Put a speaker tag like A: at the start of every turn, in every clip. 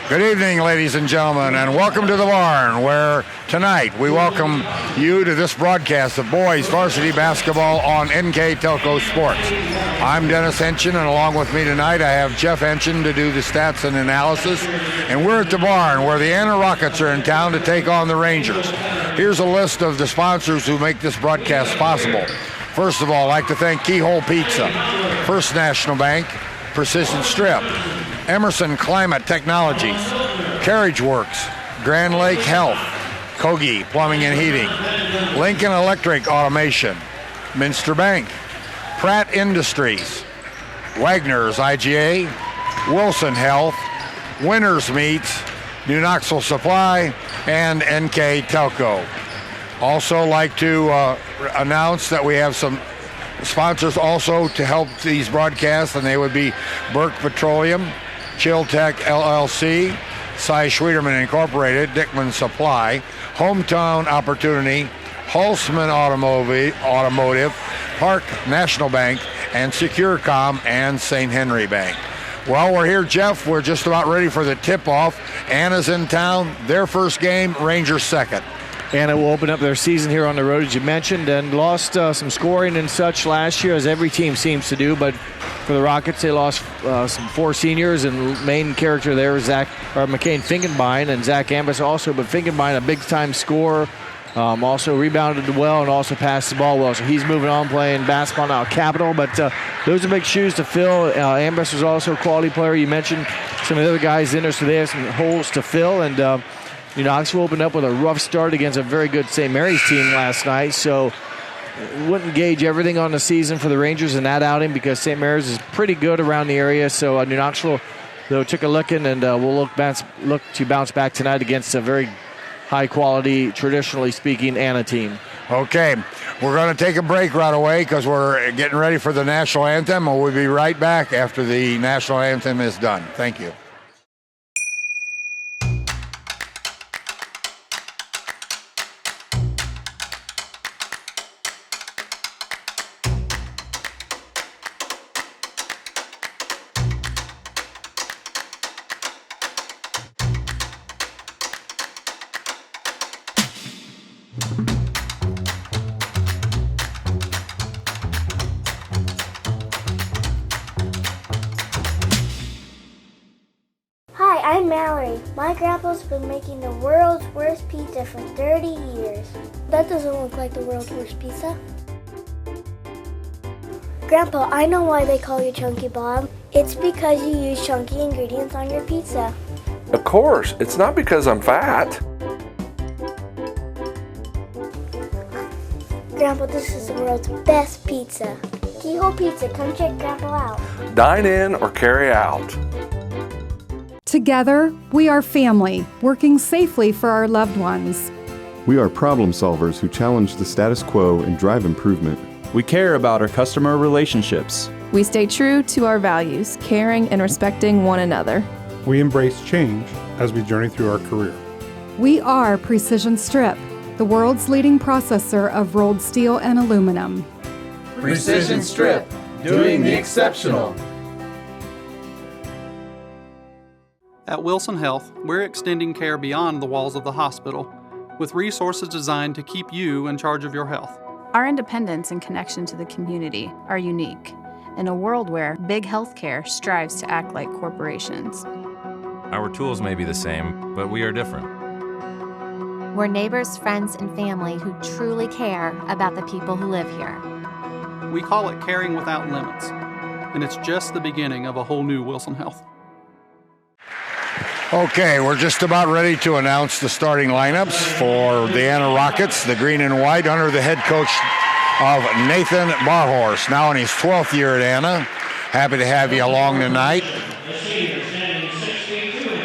A: Good evening, ladies and gentlemen, and welcome to the barn, where tonight we welcome you to this broadcast of boys varsity basketball on NKTelco Sports. I'm Dennis Henchen, and along with me tonight I have Jeff Henchen to do the stats and analysis, and we're at the barn where the Anna Rockets are in town to take on the Rangers. Here's a list of the sponsors who make this broadcast possible. First of all, I'd like to thank Keyhole Pizza, First National Bank, Precision Strip, Emerson Climate Technologies, Carriage Works, Grand Lake Health, Kogi Plumbing and Heating, Lincoln Electric Automation, Minster Bank, Pratt Industries, Wagner's IGA, Wilson Health, Winners Meats, New Knoxville Supply, and NKTelco. Also like to announce that we have some sponsors also to help these broadcasts, and they would be Burke Petroleum, Chiltech LLC, Cy Schwederman Incorporated, Dickman Supply, Hometown Opportunity, Hulsman Automotive, Park National Bank, and SecureCom and St. Henry Bank. Well, we're here, Jeff. We're just about ready for the tip-off. Anna's in town. Their first game, Rangers second.
B: Anna will open up their season here on the road, as you mentioned, and lost some scoring and such last year, as every team seems to do. But for the Rockets, they lost some four seniors, and main character there is McCain Finkenbein and Zach Ambus also. But Finkenbein, a big-time scorer, also rebounded well and also passed the ball well. So he's moving on, playing basketball now at Capital. But those are big shoes to fill. Ambus was also a quality player. You mentioned some of the other guys in there, so they have some holes to fill. And Knoxville opened up with a rough start against a very good St. Mary's team last night, so wouldn't gauge everything on the season for the Rangers in that outing because St. Mary's is pretty good around the area. So New Knoxville, though, took a licking, and we'll look to bounce back tonight against a very high-quality, traditionally speaking, Anna team.
A: Okay, we're going to take a break right away because we're getting ready for the national anthem, and we'll be right back after the national anthem is done. Thank you.
C: I'm Mallory. My grandpa's been making the world's worst pizza for 30 years. That doesn't look like the world's worst pizza. Grandpa, I know why they call you Chunky Bob. It's because you use chunky ingredients on your pizza.
D: Of course, it's not because I'm fat.
C: Grandpa, this is the world's best pizza. Keyhole Pizza, come check Grandpa out.
D: Dine in or carry out.
E: Together, we are family, working safely for our loved ones.
F: We are problem solvers who challenge the status quo and drive improvement.
G: We care about our customer relationships.
H: We stay true to our values, caring and respecting one another.
I: We embrace change as we journey through our career.
E: We are Precision Strip, the world's leading processor of rolled steel and aluminum.
J: Precision Strip, doing the exceptional.
K: At Wilson Health, we're extending care beyond the walls of the hospital, with resources designed to keep you in charge of your health.
L: Our independence and connection to the community are unique in a world where big healthcare strives to act like corporations.
M: Our tools may be the same, but we are different.
N: We're neighbors, friends, and family who truly care about the people who live here.
K: We call it caring without limits, and it's just the beginning of a whole new Wilson Health.
A: Okay, we're just about ready to announce the starting lineups for the Anna Rockets, the green and white, under the head coach of Nathan Barhorse, now in his 12th year at Anna. Happy to have you along tonight.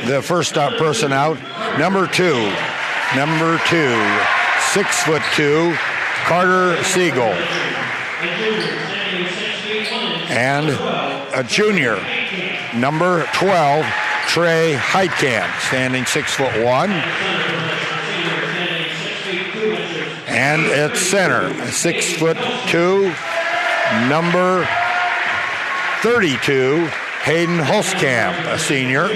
A: The first person out, number two, 6'2", Carter Siegel. And a junior, number 12, Trey Heitkamp, standing 6'1". And at center, 6'2", number 32, Hayden Hulskamp, a senior.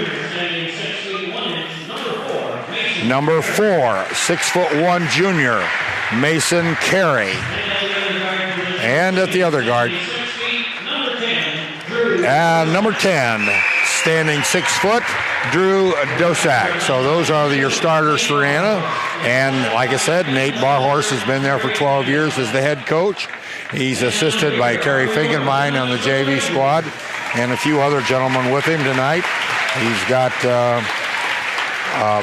A: Number 4, 6'1" junior, Mason Carey. And at the other guard, number 10, standing 6 foot, Drew Dosak. So those are your starters for Anna. And like I said, Nate Barhorse has been there for 12 years as the head coach. He's assisted by Terry Finkenbein on the JV squad and a few other gentlemen with him tonight. He's got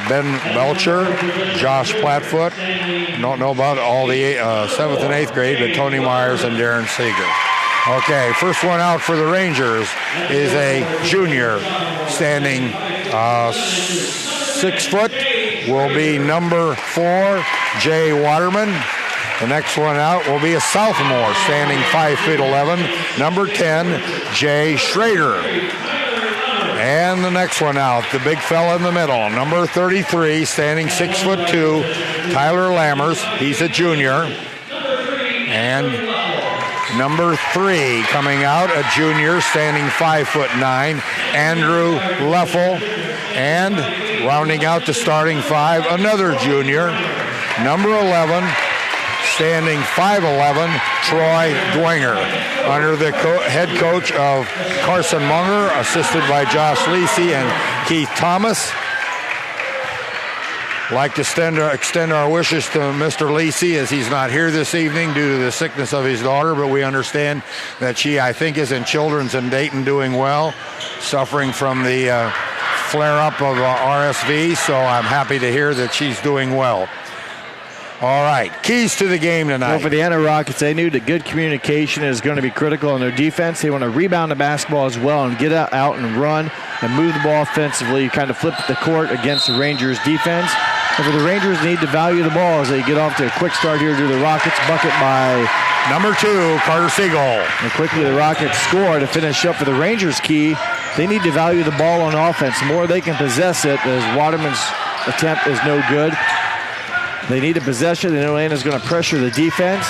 A: Ben Belcher, Josh Platfoot. Don't know about all the 7th and 8th grade, but Tony Myers and Darren Seeger. Okay, first one out for the Rangers is a junior standing 6 foot. Will be number 4, Jay Waterman. The next one out will be a sophomore standing 5'11", number 10, Jay Schrader. And the next one out, the big fella in the middle, number 33, standing 6'2", Tyler Lammers. He's a junior. And number 3 coming out, a junior, standing 5'9", Andrew Leffel. And rounding out the starting 5, another junior, number 11, standing 5'11", Troy Dwenger, under the head coach of Carson Munger, assisted by Josh Lisi and Keith Thomas. Like to extend our wishes to Mr. Lisi as he's not here this evening due to the sickness of his daughter, but we understand that she, I think, is in Children's in Dayton doing well, suffering from the flare-up of RSV, so I'm happy to hear that she's doing well. All right, keys to the game tonight.
B: Well, for the Anna Rockets, they knew that good communication is going to be critical in their defense. They want to rebound the basketball as well and get out and run and move the ball offensively, kind of flip the court against the Rangers' defense. And for the Rangers, they need to value the ball as they get off to a quick start here to the Rockets. Bucket by
A: number 2, Carter Siegel.
B: And quickly the Rockets score to finish up for the Rangers' key. They need to value the ball on offense. The more they can possess it, as Waterman's attempt is no good. They need a possession. They know Anna's going to pressure the defense.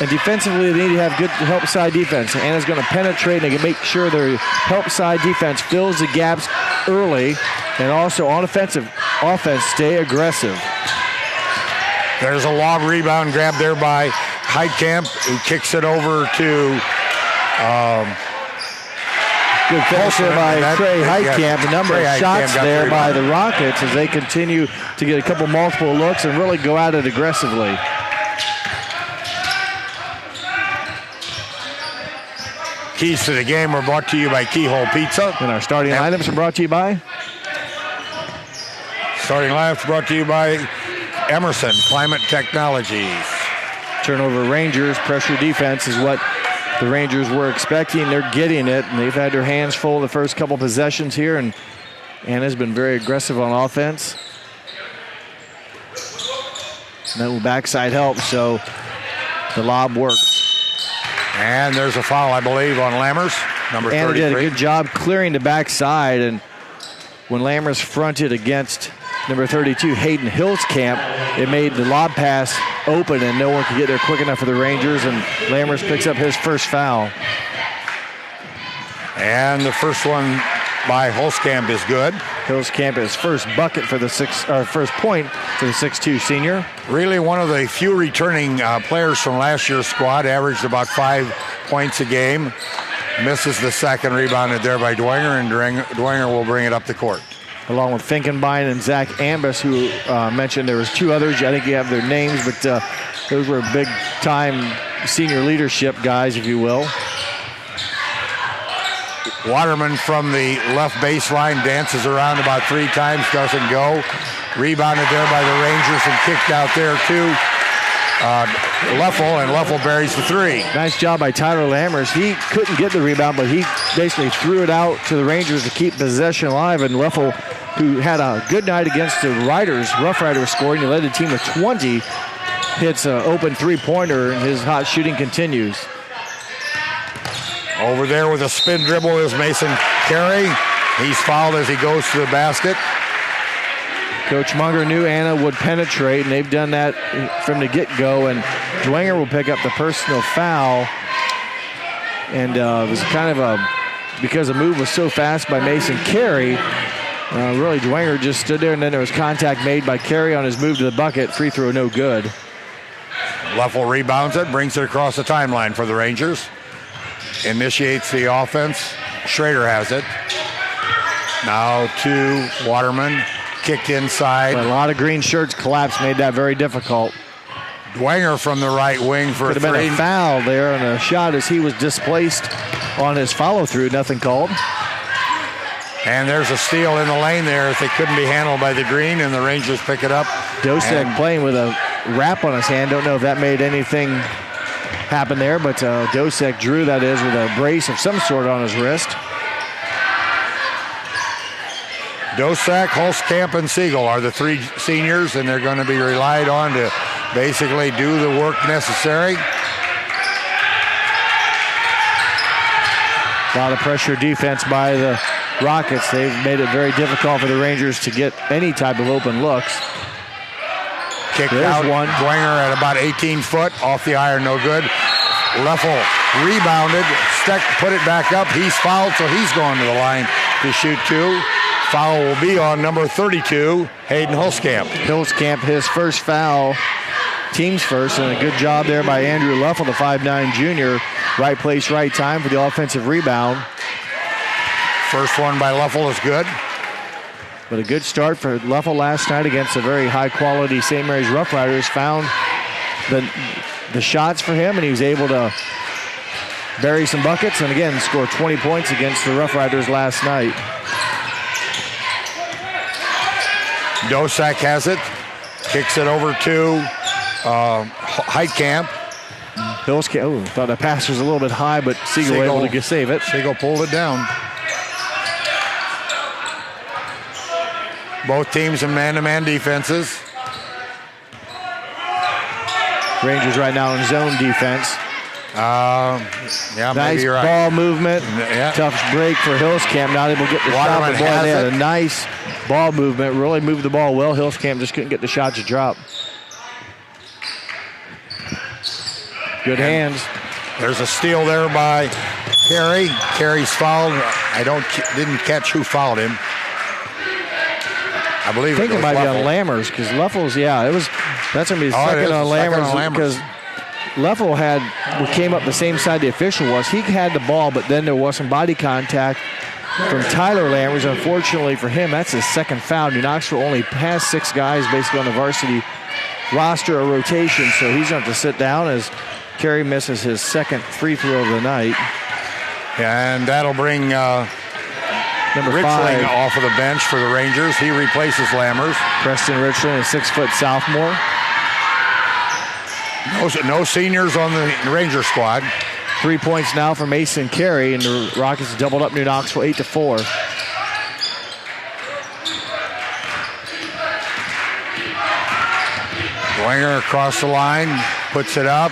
B: And defensively, they need to have good help side defense. Anna's going to penetrate, and they can make sure their help side defense fills the gaps early. And also on offense, stay aggressive.
A: There's a long rebound grab there by Heitkamp, who kicks it over to
B: good finish there by Trey Heitkamp. A number of shots there by the Rockets as they continue to get a couple multiple looks and really go at it aggressively.
A: Keys to the game are brought to you by Keyhole Pizza.
B: And our starting lineups are brought to you by?
A: Starting lineups brought to you by Emerson Climate Technologies.
B: Turnover Rangers, pressure defense is what the Rangers were expecting. They're getting it, and they've had their hands full the first couple possessions here, and Anna's been very aggressive on offense. No backside help, so the lob works.
A: And there's a foul, I believe, on Lammers, number 33.
B: Anna did a good job clearing the backside, and when Lammers fronted against number 32, Hayden Hilskamp, it made the lob pass open, and no one could get there quick enough for the Rangers, and Lammers picks up his first foul.
A: And the first one by Hulskamp is good.
B: Hilskamp is first bucket for the first point for the 6'2" senior.
A: Really one of the few returning players from last year's squad, averaged about 5 points a game. Misses the second, rebounded there by Dwenger, and Dwenger will bring it up the court.
B: Along with Finkenbein and Zach Ambus, who mentioned there was 2 others. I think you have their names, but those were big-time senior leadership guys, if you will.
A: Waterman from the left baseline dances around about 3 times, doesn't go. Rebounded there by the Rangers and kicked out there to Leffel, and Leffel buries the 3.
B: Nice job by Tyler Lammers. He couldn't get the rebound, but he basically threw it out to the Rangers to keep possession alive, and Leffel, who had a good night against the Rough Riders scoring, he led the team with 20, hits an open three-pointer, and his hot shooting continues.
A: Over there with a spin dribble is Mason Carey. He's fouled as he goes to the basket.
B: Coach Munger knew Anna would penetrate, and they've done that from the get-go, and Dwenger will pick up the personal foul. And it was kind of a because the move was so fast by Mason Carey, really Dwenger just stood there, and then there was contact made by Carey on his move to the bucket. Free throw no good.
A: Leffel rebounds it, brings it across the timeline for the Rangers. Initiates the offense. Schrader has it. Now to Waterman. Kicked inside.
B: But a lot of green shirts collapsed, made that very difficult.
A: Dwenger from the right wing for
B: Could have been a foul there on a shot as he was displaced on his follow-through. Nothing called.
A: And there's a steal in the lane there. If it couldn't be handled by the green, and the Rangers pick it up.
B: Dosek playing with a wrap on his hand. Don't know if that made anything happen there, but Dosek drew, that is, with a brace of some sort on his wrist.
A: Dosak, Holzkamp, and Siegel are the three seniors, and they're going to be relied on to basically do the work necessary.
B: A lot of pressure defense by the Rockets. They've made it very difficult for the Rangers to get any type of open looks.
A: Kicked out one. Dwenger at about 18 foot, off the iron, no good. Leffel rebounded, put it back up. He's fouled, so he's going to the line to shoot two. Foul will be on number 32, Hayden Holzkamp.
B: Holzkamp, his first foul, team's first, and a good job there by Andrew Leffel, the 5'9 junior. Right place, right time for the offensive rebound.
A: First one by Leffel is good.
B: But a good start for Leffel last night against a very high-quality St. Mary's Rough Riders. Found the shots for him, and he was able to bury some buckets and, again, score 20 points against the Rough Riders last night.
A: Dosak has it, kicks it over to Heitkamp.
B: Thought the pass was a little bit high, but Siegel was able to save it.
A: Siegel pulled it down. Both teams in man-to-man defenses.
B: Rangers right now in zone defense.
A: Yeah,
B: nice
A: maybe you're right.
B: Ball movement.
A: Yeah.
B: Tough break for Hillskamp. Not able to get the shot. But boy, they had a nice ball movement. Really moved the ball well. Hillskamp just couldn't get the shot to drop. Good hands.
A: There's a steal there by Carey. Carey's fouled. Didn't catch who fouled him. I believe
B: it might be on Lammers because Leffel's. That's gonna be the second on Lammers because Leffel came up the same side the official was. He had the ball, but then there was some body contact from Tyler Lammers. Unfortunately for him, that's his second foul. New Knoxville only has 6 guys basically on the varsity roster, a rotation, so he's going to have to sit down as Carey misses his second free throw of the night.
A: And that'll bring
B: number
A: Richling
B: 5
A: off of the bench for the Rangers. He replaces Lammers.
B: Preston Richling, a 6-foot sophomore.
A: No seniors on the Ranger squad.
B: 3 points now for Mason Carey, and the Rockets doubled up New Knoxville 8-4.
A: Dwenger across the line, puts it up.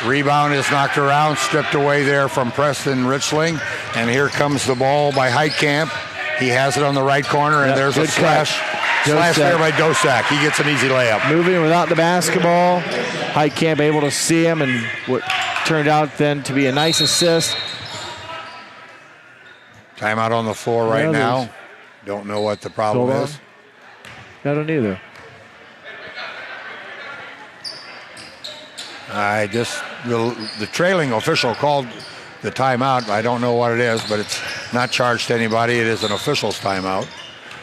A: Rebound is knocked around, stripped away there from Preston Richling. And here comes the ball by Heitkamp. He has it on the right corner, and there's a slash there by Dosak. He gets an easy layup.
B: Moving without the basketball. Heitkamp able to see him, and what turned out then to be a nice assist.
A: Timeout on the floor right now. Don't know what the problem is.
B: I don't either.
A: The trailing official called the timeout. I don't know what it is, but it's not charged to anybody. It is an official's timeout.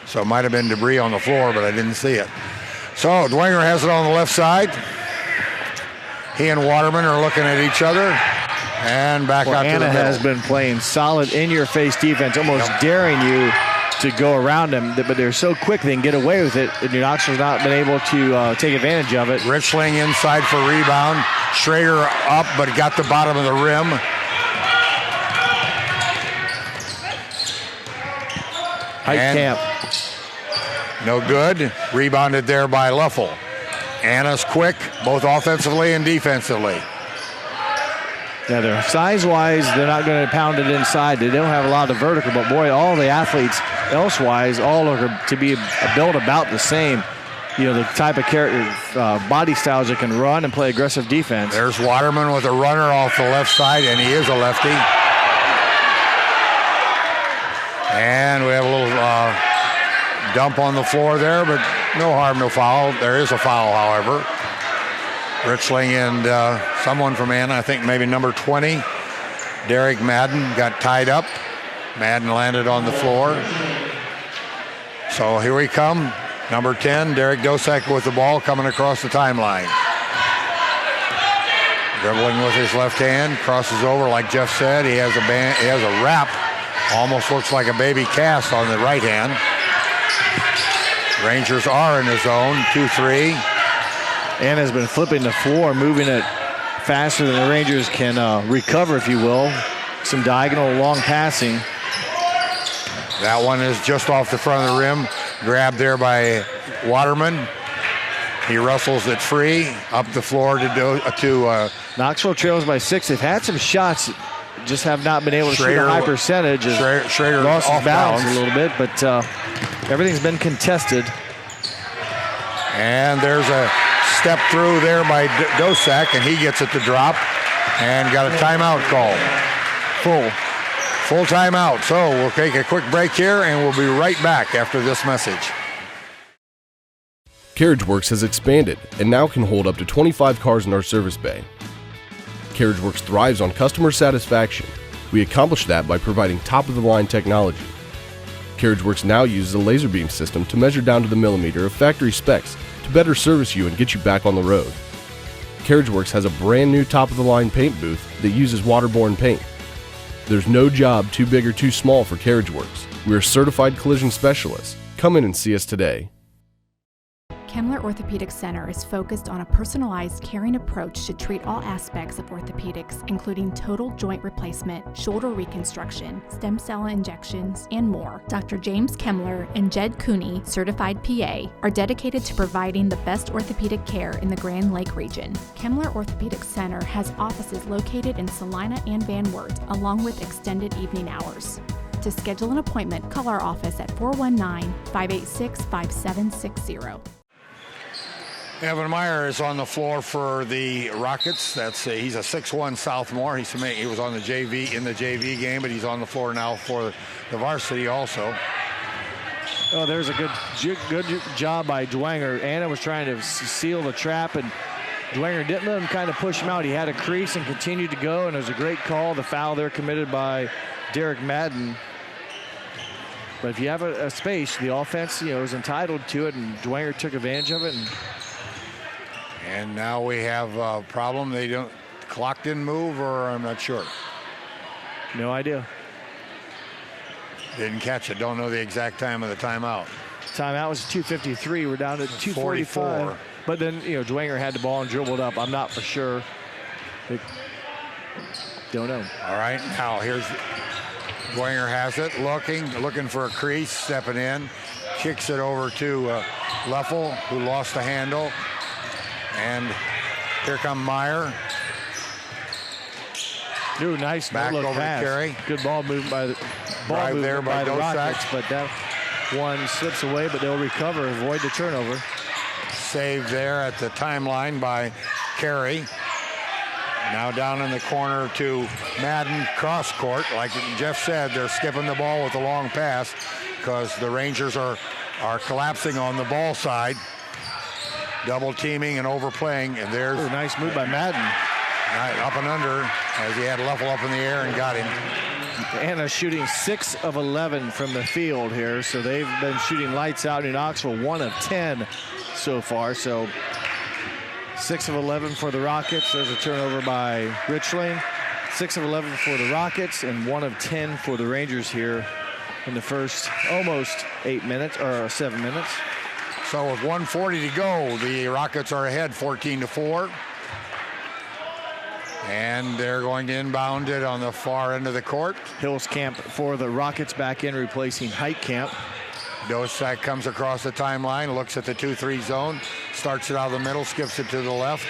A: So it might have been debris on the floor, but I didn't see it. So Dwenger has it on the left side. He and Waterman are looking at each other. And back out to the middle.
B: Anna has been playing solid in-your-face defense, almost daring you to go around them, but they're so quick they can get away with it. New Knoxville's not been able to take advantage of it.
A: Richling inside for rebound. Schrader up, but got the bottom of the rim.
B: Heitkamp.
A: No good. Rebounded there by Leffel. Anna's quick, both offensively and defensively.
B: Yeah, they're size-wise, they're not going to pound it inside. They don't have a lot of vertical, but boy, all the athletes elsewise all are to be built about the same. You know, the type of body styles that can run and play aggressive defense.
A: There's Waterman with a runner off the left side, and he is a lefty. And we have a little dump on the floor there, but no harm, no foul. There is a foul, however. Richling and someone from Anna, I think maybe number 20, Derek Madden, got tied up. Madden landed on the floor. So here we come. Number 10, Derek Dosek with the ball coming across the timeline. Dribbling with his left hand, crosses over like Jeff said. He has a wrap, almost looks like a baby cast on the right hand. Rangers are in the zone, 2-3.
B: Anna's been flipping the floor, moving it faster than the Rangers can recover, if you will. Some diagonal long passing.
A: That one is just off the front of the rim, grabbed there by Waterman. He wrestles it free up the floor to
B: Knoxville trails by 6. They've had some shots, just have not been able to shoot a high percentage.
A: Schrader
B: lost his balance
A: bounds
B: a little bit, but everything's been contested.
A: And there's a step through there by Dosek, and he gets it to drop and got a timeout call. Full timeout. So we'll take a quick break here, and we'll be right back after this message.
O: CarriageWorks has expanded and now can hold up to 25 cars in our service bay. CarriageWorks thrives on customer satisfaction. We accomplish that by providing top-of-the-line technology. CarriageWorks now uses a laser beam system to measure down to the millimeter of factory specs to better service you and get you back on the road. CarriageWorks has a brand new top-of-the-line paint booth that uses waterborne paint. There's no job too big or too small for CarriageWorks. We are certified collision specialists. Come in and see us today.
P: Kemmler Orthopedic Center is focused on a personalized, caring approach to treat all aspects of orthopedics, including total joint replacement, shoulder reconstruction, stem cell injections, and more. Dr. James Kemmler and Jed Cooney, certified PA, are dedicated to providing the best orthopedic care in the Grand Lake region. Kemmler Orthopedic Center has offices located in Salina and Van Wert, along with extended evening hours. To schedule an appointment, call our office at 419-586-5760.
A: Evan Meyer is on the floor for the Rockets. He's a 6'1" sophomore. He was on the JV in the JV game, but he's on the floor now for the varsity also.
B: Oh, there's a good job by Dwenger. Anna was trying to seal the trap, and Dwenger didn't let him kind of push him out. He had a crease and continued to go, and it was a great call. The foul there committed by Derek Madden. But if you have a space, the offense, is entitled to it, and Dwenger took advantage of it.
A: And now we have a problem. The clock didn't move, or I'm not sure.
B: No idea.
A: Didn't catch it. Don't know the exact time of the timeout.
B: Timeout was 2:53. We're down to 2:44. But then, Dwenger had the ball and dribbled up. I'm not for sure. Don't know.
A: All right. Now here's Dwenger has it. Looking for a crease. Stepping in. Kicks it over to Leffel, who lost the handle. And here come Meyer.
B: Ooh, nice
A: back over
B: pass.
A: To Carey.
B: Good ball movement by the Rockets, but that one slips away, but they'll recover, avoid the turnover.
A: Saved there at the timeline by Carey. Now down in the corner to Madden, cross court. Like Jeff said, they're skipping the ball with a long pass because the Rangers are collapsing on the ball side. Double teaming and overplaying, and there's
B: a nice move by Madden.
A: Up and under as he had Leffel up in the air and got him.
B: Anna shooting 6 of 11 from the field here, so they've been shooting lights out in Knoxville, 1 of 10 so far. So 6 of 11 for the Rockets. There's a turnover by Richling. 6 of 11 for the Rockets and 1 of 10 for the Rangers here in the first almost 7 minutes.
A: So with 1:40 to go, the Rockets are ahead 14-4. And they're going to inbound it on the far end of the court.
B: Hillscamp for the Rockets back in, replacing Heitkamp.
A: Dosek comes across the timeline, looks at the 2-3 zone, starts it out of the middle, skips it to the left.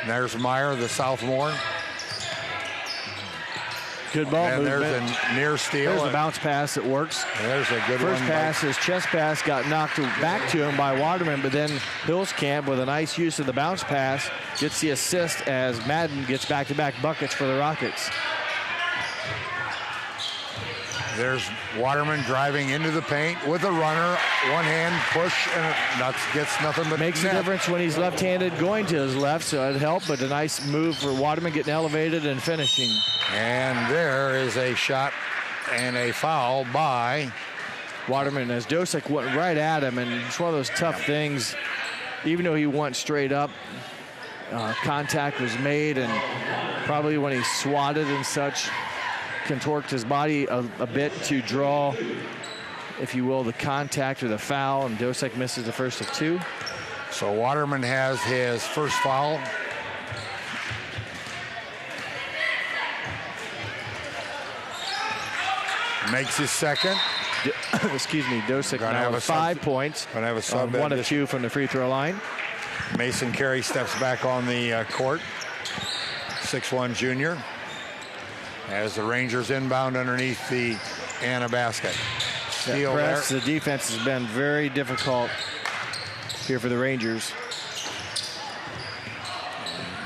A: And there's Meyer, the sophomore.
B: Good ball
A: and
B: movement.
A: There's a near steal.
B: There's a bounce pass that works.
A: And there's a good
B: First
A: one.
B: pass, his chest pass got knocked back to him by Waterman, but then Hillscamp, with a nice use of the bounce pass, gets the assist as Madden gets back-to-back buckets for the Rockets.
A: There's Waterman driving into the paint with a runner, one hand push, and gets nothing but
B: makes
A: net.
B: a difference when he's left-handed going to his left, so it'd help, but a nice move for Waterman getting elevated and finishing.
A: And there is a shot and a foul by
B: Waterman as Dosick went right at him, and it's one of those tough things. Even though he went straight up, contact was made, and probably when he swatted and such, contorted his body a bit to draw, if you will, the contact or the foul, and Dosick misses the first of two.
A: So Waterman has his first foul. Makes his second.
B: Excuse me, Dosick now with 5 points.
A: Gonna have a sub.
B: One of two from the free throw line.
A: Mason Carey steps back on the court. 6'1" junior. As the Rangers inbound underneath the Anna basket. Steal there.
B: The defense has been very difficult here for the Rangers.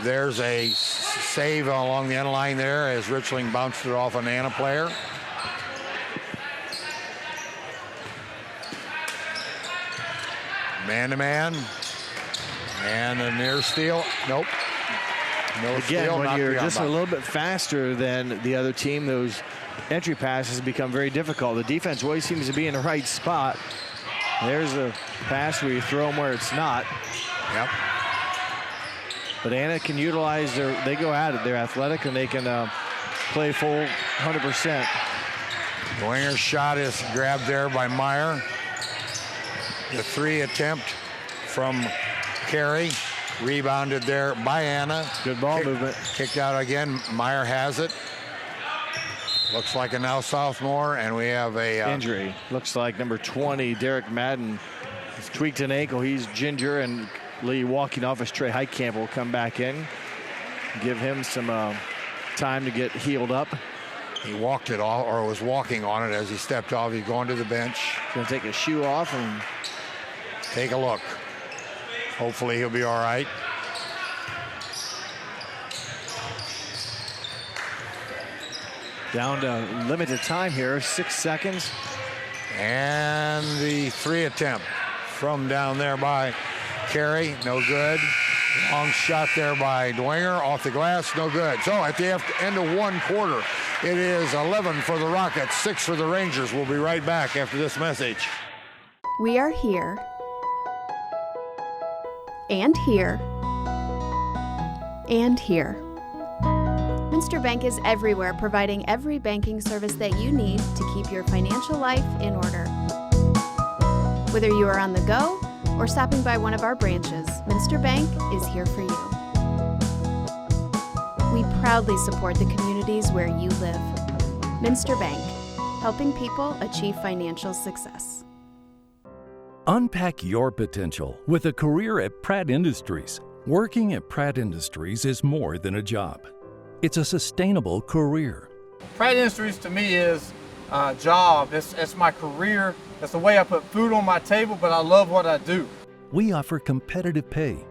A: There's a save along the end line there as Richling bounced it off an Anna player. Man-to-man. And a near steal. Nope. No
B: Again,
A: steal.
B: when you're just a little bit faster than the other team, those entry passes become very difficult. The defense always seems to be in the right spot. There's a pass where you throw them where it's not.
A: Yep.
B: But Anna can utilize they go at it. They're athletic and they can play full 100%.
A: Winger's shot is grabbed there by Meyer. The three attempt from Carey. Rebounded there by Anna.
B: Good ball movement.
A: Kicked out again. Meyer has it. Looks like a now sophomore, and we have a
B: injury. Looks like number 20, Derek Madden, has tweaked an ankle. He's ginger, and Lee walking off as Trey Heitkamp will come back in. Give him some time to get healed up.
A: He walked it off, or was walking on it as he stepped off. He's going to the bench.
B: Going to take his shoe off and
A: take a look. Hopefully he'll be all right.
B: Down to limited time here, 6 seconds.
A: And the three attempt from down there by Carey, no good. Long shot there by Dwenger, off the glass, no good. So at the end of one quarter, it is 11 for the Rockets, 6 for the Rangers. We'll be right back after this message.
H: We are here. And here. And here. Minster Bank is everywhere, providing every banking service that you need to keep your financial life in order. Whether you are on the go or stopping by one of our branches, Minster Bank is here for you. We proudly support the communities where you live. Minster Bank, helping people achieve financial success.
Q: Unpack your potential with a career at Pratt Industries. Working at Pratt Industries is more than a job. It's a sustainable career.
R: Pratt Industries to me is a job. It's my career. It's the way I put food on my table, but I love what I do.
Q: We offer competitive pay,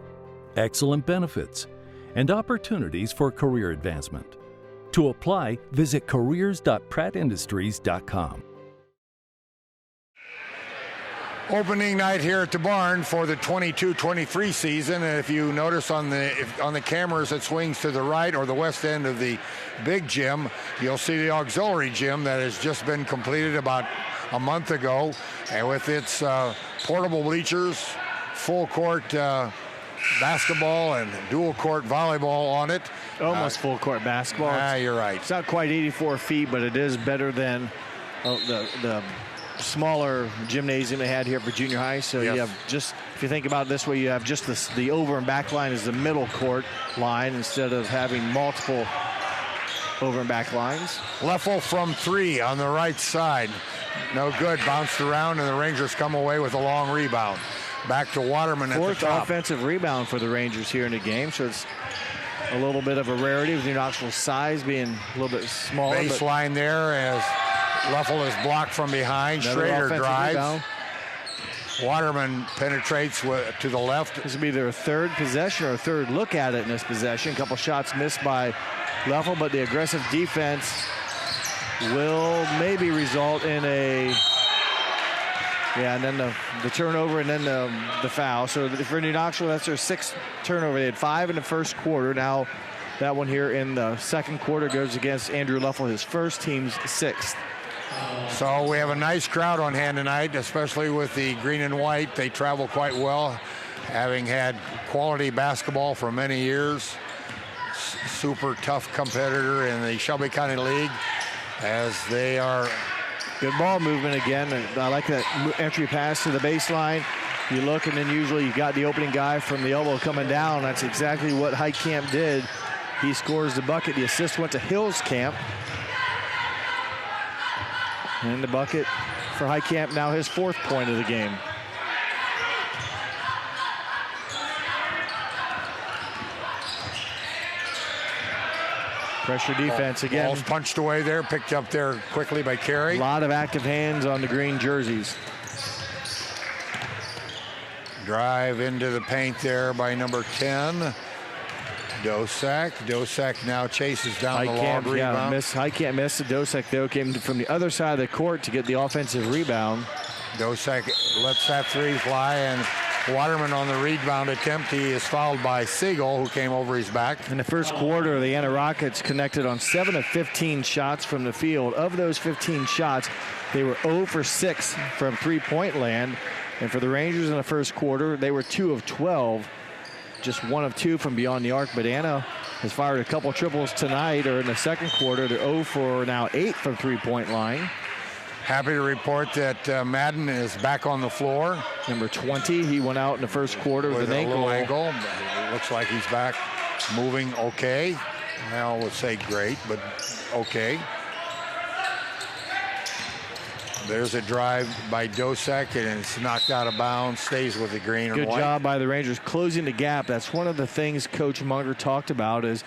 Q: excellent benefits, and opportunities for career advancement. To apply, visit careers.prattindustries.com.
A: Opening night here at the barn for the 22-23 season, and if you notice on the cameras it swings to the right or the west end of the big gym, you'll see the auxiliary gym that has just been completed about a month ago, and with its portable bleachers, full court basketball and dual court volleyball on it.
B: Almost full court basketball.
A: You're right.
B: It's not quite 84 feet, but it is better than the smaller gymnasium they had here for junior high. So
A: yes.
B: You have just, if you think about it this way, you have just the over and back line is the middle court line instead of having multiple over and back lines.
A: Leffel from three on the right side. No good. Bounced around, and the Rangers come away with a long rebound. Back to Waterman at the top.
B: Fourth offensive rebound for the Rangers here in the game, so it's a little bit of a rarity with Knoxville's size being a little bit smaller.
A: Baseline there as Leffel is blocked from behind.
B: Another
A: Schrader drives.
B: Rebound.
A: Waterman penetrates to the left.
B: This will be their third possession or third look at it in this possession. A couple shots missed by Leffel, but the aggressive defense will maybe result in a and then the turnover and then the foul. So for New Knoxville, that's their 6th turnover. They had 5 in the first quarter. Now that one here in the second quarter goes against Andrew Luffel, his first, team's 6th.
A: So we have a nice crowd on hand tonight, especially with the green and white. They travel quite well, having had quality basketball for many years. Super tough competitor in the Shelby County League, as they are.
B: Good ball movement again. I like that entry pass to the baseline. You look, and then usually you got the opening guy from the elbow coming down. That's exactly what Heitkamp did. He scores the bucket. The assist went to Hillscamp. And the bucket for Heitkamp, now his 4th point of the game. Pressure defense again.
A: Ball's punched away there, picked up there quickly by Carey.
B: A lot of active hands on the green jerseys.
A: Drive into the paint there by number 10, Dosak. Dosak now chases down the long rebound.
B: Heitkamp missed. Dosak, though, came from the other side of the court to get the offensive rebound.
A: Dosak lets that 3 fly, and Waterman on the rebound attempt. He is fouled by Siegel, who came over his back.
B: In the first quarter, the Anna Rockets connected on 7 of 15 shots from the field. Of those 15 shots, they were 0 for 6 from three-point land. And for the Rangers in the first quarter, they were 2 of 12, just 1 of 2 from beyond the arc. But Anna has fired a couple triples tonight, or in the second quarter. They're 0 for now 8 from three-point line.
A: Happy to report that Madden is back on the floor.
B: Number 20, he went out in the first quarter with an ankle.
A: It looks like he's back moving okay. Now I would say great, but okay. There's a drive by Dosak, and it's knocked out of bounds, stays with the green and white.
B: Good job by the Rangers closing the gap. That's one of the things Coach Munger talked about, is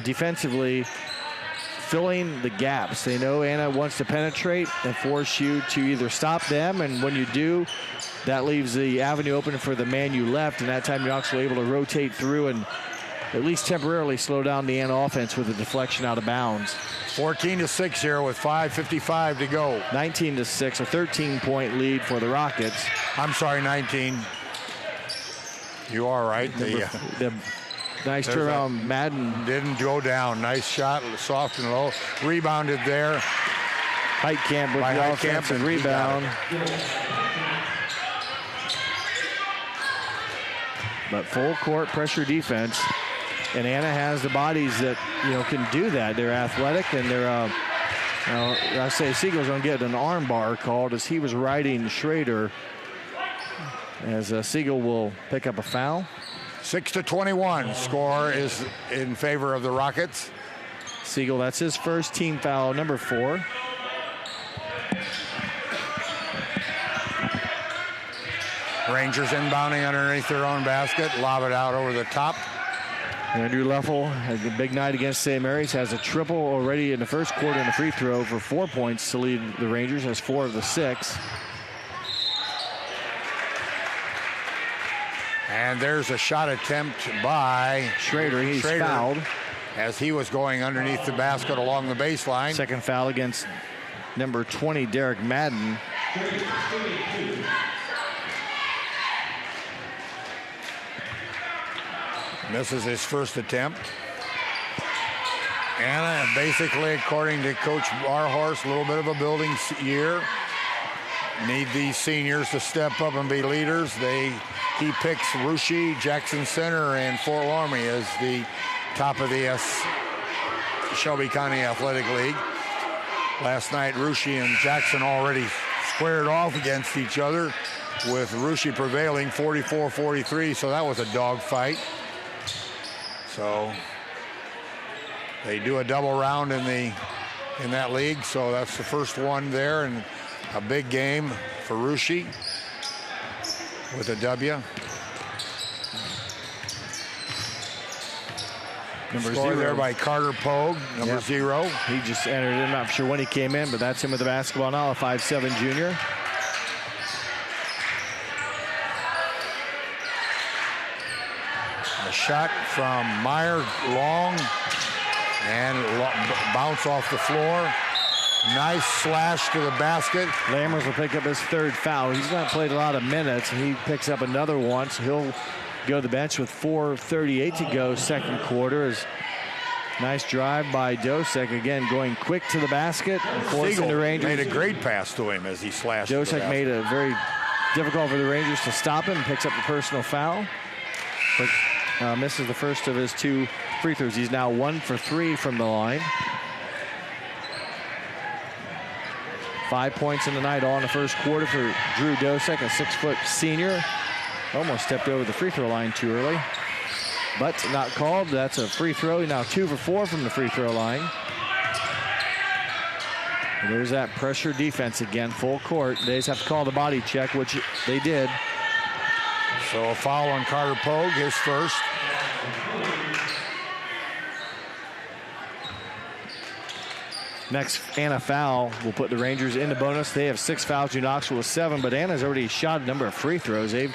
B: defensively filling the gaps. They know Anna wants to penetrate and force you to either stop them, and when you do, that leaves the avenue open for the man you left, and that time Knoxville able to rotate through and at least temporarily slow down the Anna offense with a deflection out of bounds.
A: 14-6 here with 5:55 to go.
B: 19-6, a 13-point lead for the Rockets.
A: I'm sorry, 19. You are right.
B: The nice turnaround. Madden
A: didn't go down. Nice shot, soft and low. Rebounded there.
B: Heitkamp with the offensive rebound. But full court pressure defense. And Anna has the bodies that, can do that. They're athletic, and they're, I say Siegel's going to get an arm bar called as he was riding Schrader, as Siegel will pick up a foul.
A: 6-21. Score is in favor of the Rockets.
B: Siegel, that's his first team foul, number 4.
A: Rangers inbounding underneath their own basket. Lob it out over the top.
B: Andrew Luffel has a big night against St. Mary's. Has a triple already in the first quarter in the free throw for 4 points to lead the Rangers. Has 4 of the 6.
A: And there's a shot attempt by
B: Schrader. He's fouled
A: as he was going underneath the basket along the baseline.
B: Second foul against number 20, Derek Madden.
A: Misses his first attempt. Anna, basically, according to Coach Barhorse, a little bit of a building year. Need these seniors to step up and be leaders. He picks Russia, Jackson Center, and Fort Laramie as the top of the Shelby County Athletic League. Last night, Russia and Jackson already squared off against each other, with Russia prevailing 44-43, so that was a dog fight. So they do a double round in that league, so that's the first one there, and a big game for Russia with a W.
B: Number
A: Score
B: 0
A: there by Carter Pogue, number 0.
B: He just entered in. I'm not sure when he came in, but that's him with the basketball now, a 5'7" junior.
A: A shot from Meyer, long, and bounce off the floor. Nice slash to the basket.
B: Lammers will pick up his third foul. He's not played a lot of minutes, and he picks up another one, so he'll go to the bench with 4:38 to go second quarter. Nice drive by Dosek, again going quick to the basket and forcing the Rangers.
A: Made a great pass to him as he slashed.
B: Dosek made it very difficult for the Rangers to stop him, picks up the personal foul, but misses the first of his 2 free throws. He's now 1 for 3 from the line. 5 points in the night, all in the first quarter for Drew Dosek, a 6-foot senior. Almost stepped over the free throw line too early, but not called. That's a free throw. Now 2 for 4 from the free throw line. And there's that pressure defense again, full court. They just have to call the body check, which they did.
A: So a foul on Carter Pogue, his first.
B: Next, Anna foul will put the Rangers into bonus. They have 6 fouls. New Knoxville with 7, but Anna's already shot a number of free throws. They've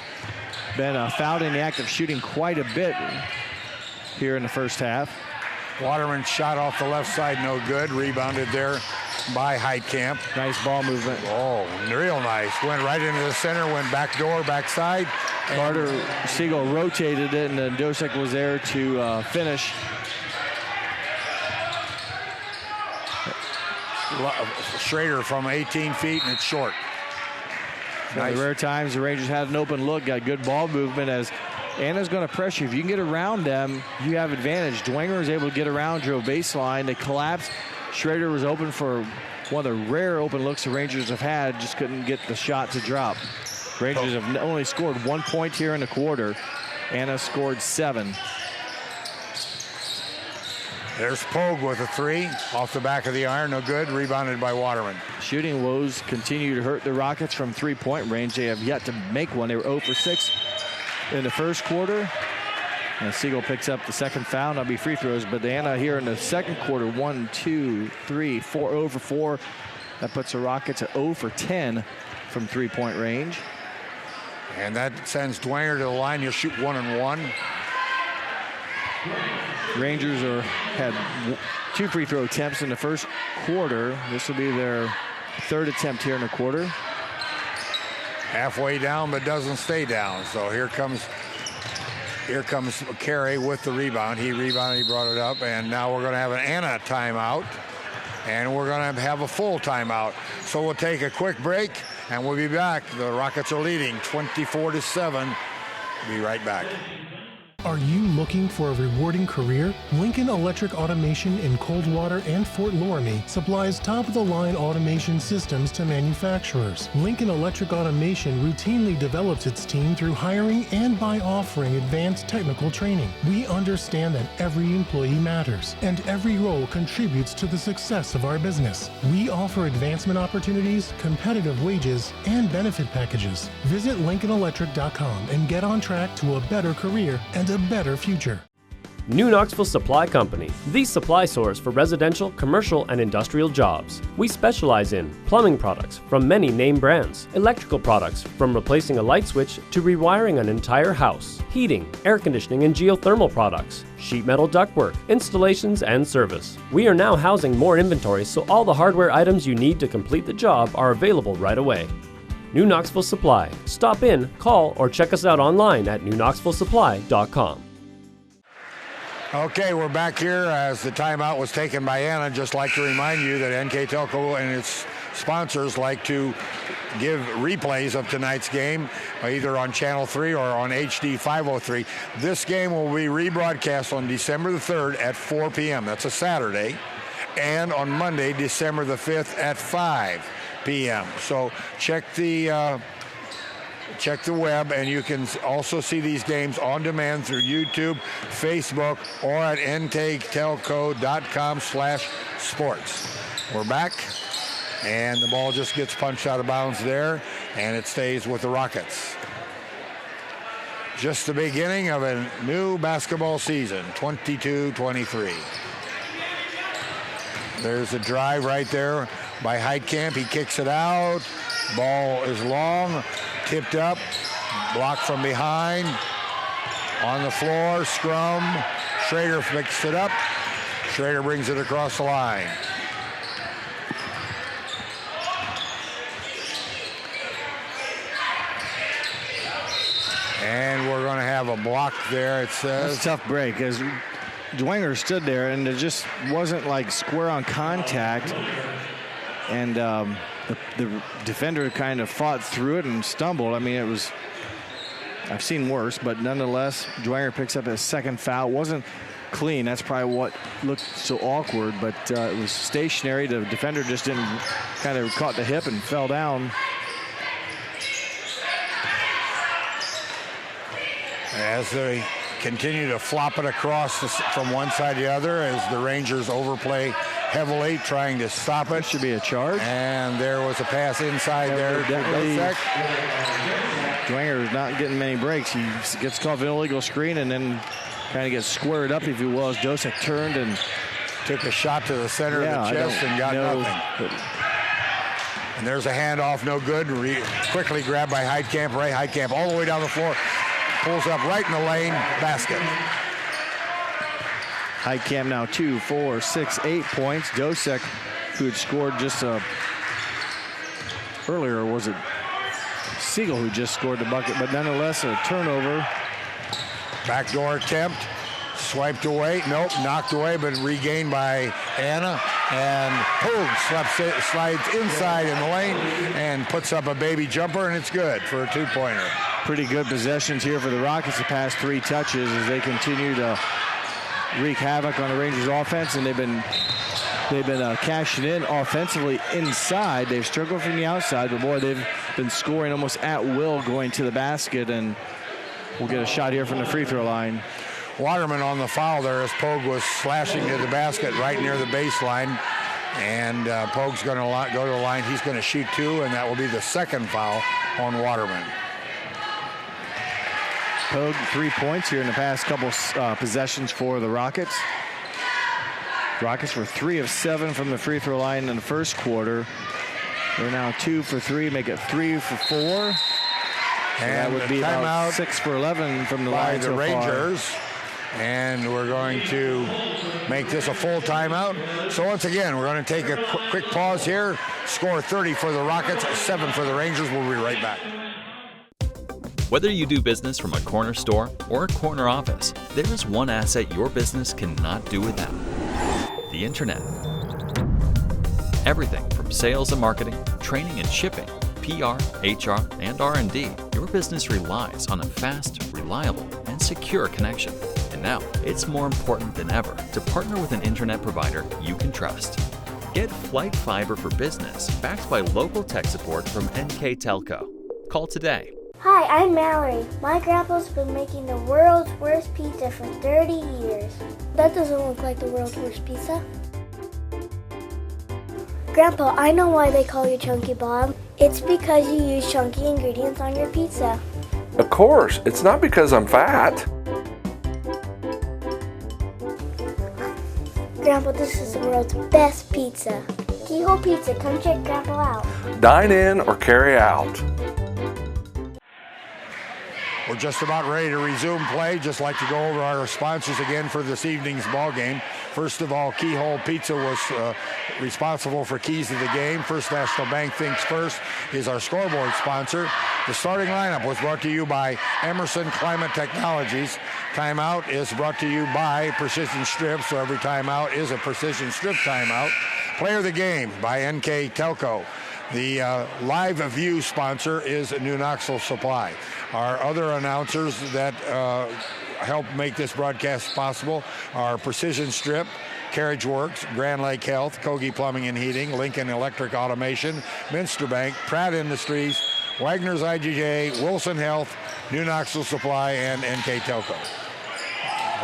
B: been fouled in the act of shooting quite a bit here in the first half.
A: Waterman shot off the left side, no good. Rebounded there by Heitkamp.
B: Nice ball movement.
A: Oh, real nice. Went right into the center, went back door, backside.
B: Carter Siegel rotated it, and then Dosek was there to finish.
A: Schrader from 18 feet, and it's short.
B: One of the rare times the Rangers had an open look, got good ball movement as Anna's going to pressure you. If you can get around them, you have advantage. Dwenger was able to get around, drove baseline. They collapsed. Schrader was open for one of the rare open looks the Rangers have had, just couldn't get the shot to drop. Rangers have only scored 1 point here in the quarter. Anna scored 7.
A: There's Pogue with a 3 off the back of the iron, no good. Rebounded by Waterman.
B: Shooting woes continue to hurt the Rockets from 3-point range. They have yet to make one. They were 0 for 6 in the first quarter. And Siegel picks up the second foul. That'll be free throws. But Anna here in the second quarter, 1, 2, 3, 4, 0 for 4. That puts the Rockets at 0 for 10 from 3-point range.
A: And that sends Dwenger to the line. He'll shoot 1 and 1.
B: Rangers had 2 free throw attempts in the first quarter. This will be their 3rd attempt here in the quarter.
A: Halfway down, but doesn't stay down. So here comes Carey with the rebound. He rebounded, he brought it up, and now we're going to have an Anna timeout, and we're going to have a full timeout. So we'll take a quick break, and we'll be back. The Rockets are leading 24-7. Be right back.
S: Are you looking for a rewarding career? Lincoln Electric Automation in Coldwater and Fort Loramie supplies top-of-the-line automation systems to manufacturers. Lincoln Electric Automation routinely develops its team through hiring and by offering advanced technical training. We understand that every employee matters, and every role contributes to the success of our business. We offer advancement opportunities, competitive wages, and benefit packages. Visit LincolnElectric.com and get on track to a better career and a better future.
T: New Knoxville Supply Company, the supply source for residential, commercial, and industrial jobs. We specialize in plumbing products from many name brands, electrical products from replacing a light switch to rewiring an entire house, heating, air conditioning, and geothermal products, sheet metal ductwork, installations, and service. We are now housing more inventory, so all the hardware items you need to complete the job are available right away. New Knoxville Supply. Stop in, call, or check us out online at newknoxvillesupply.com.
A: Okay, we're back here as the timeout was taken by Anna. Just like to remind you that NKTelco and its sponsors like to give replays of tonight's game, either on Channel 3 or on HD 503. This game will be rebroadcast on December the 3rd at 4 p.m. That's a Saturday. And on Monday, December the 5th at 5 p.m. So check the web, and you can also see these games on demand through YouTube, Facebook, or at nktelco.com/sports. We're back, and the ball just gets punched out of bounds there, and it stays with the Rockets. Just the beginning of a new basketball season, 22-23. There's a drive right there by Heitkamp. He kicks it out. Ball is long, tipped up, blocked from behind. On the floor, scrum. Schrader picks it up. Schrader brings it across the line. And we're going to have a block there, it says.
B: That's a tough break, as Dwenger stood there, and it just wasn't like square on contact. And the defender kind of fought through it and stumbled. I mean, it was, I've seen worse, but nonetheless, Dwenger picks up his second foul. It wasn't clean. That's probably what looked so awkward, but it was stationary. The defender just didn't, kind of caught the hip and fell down.
A: As they continue to flop it across from one side to the other, as the Rangers overplay heavily, trying to stop it.
B: Should be a charge.
A: And there was a pass inside there.
B: Dwenger is not getting many breaks. He gets caught for an illegal screen and then kind of gets squared up, if you will, as Dosek turned and
A: took a shot to the center of the chest and got nothing. And there's a handoff, no good. Quickly grabbed by Heidkamp. Ray Heidkamp all the way down the floor. Pulls up right in the lane, basket.
B: Heidkamp now 2, 4, 6, 8 points. Dosek, who had scored just earlier, was it Siegel who just scored the bucket, but nonetheless a turnover.
A: Backdoor attempt, swiped away, nope, knocked away, but regained by Anna. And Pogue slides inside in the lane and puts up a baby jumper, and it's good for a two-pointer.
B: Pretty good possessions here for the Rockets the past 3 touches as they continue to wreak havoc on the Rangers offense, and they've been cashing in offensively inside. They've struggled from the outside, but boy, they've been scoring almost at will going to the basket, and we'll get a shot here from the free throw line.
A: Waterman on the foul there as Pogue was slashing to the basket right near the baseline. And Pogue's going to go to the line. He's going to shoot 2, and that will be the second foul on Waterman.
B: Pogue 3 points here in the past couple possessions for the Rockets. Rockets were 3 of 7 from the free throw line in the first quarter. They're now 2 for 3, make it 3 for 4.
A: And
B: that would be about 6 for 11 from the line
A: by the
B: so
A: Rangers.
B: far.
A: And we're going to make this a full timeout. So once again, we're going to take a quick pause here. Score 30 for the Rockets, 7 for the Rangers. We'll be right back.
U: Whether you do business from a corner store or a corner office, there is one asset your business cannot do without: the Internet. Everything from sales and marketing, training and shipping, PR, HR, and R&D, your business relies on a fast, reliable, and secure connection. And now, it's more important than ever to partner with an internet provider you can trust. Get Flight Fiber for Business, backed by local tech support from NKTelco. Call today.
C: Hi, I'm Mallory. My grandpa's been making the world's worst pizza for 30 years. That doesn't look like the world's worst pizza. Grandpa, I know why they call you Chunky Bob. It's because you use chunky ingredients on your pizza.
D: Of course, it's not because I'm fat.
C: Grandpa, this is the world's best pizza. Keyhole Pizza, come check Grandpa out.
D: Dine in or carry out.
A: We're just about ready to resume play. Just like to go over our sponsors again for this evening's ball game. First of all, Keyhole Pizza was responsible for keys to the game. First National Bank Thinks First is our scoreboard sponsor. The starting lineup was brought to you by Emerson Climate Technologies. Timeout is brought to you by Precision Strip, so every timeout is a Precision Strip timeout. Player of the game by NKTelco. The live view sponsor is New Knoxville Supply. Our other announcers that help make this broadcast possible are Precision Strip, Carriage Works, Grand Lake Health, Kogi Plumbing and Heating, Lincoln Electric Automation, Minster Bank, Pratt Industries, Wagner's IGJ, Wilson Health, New Knoxville Supply, and NKTelco.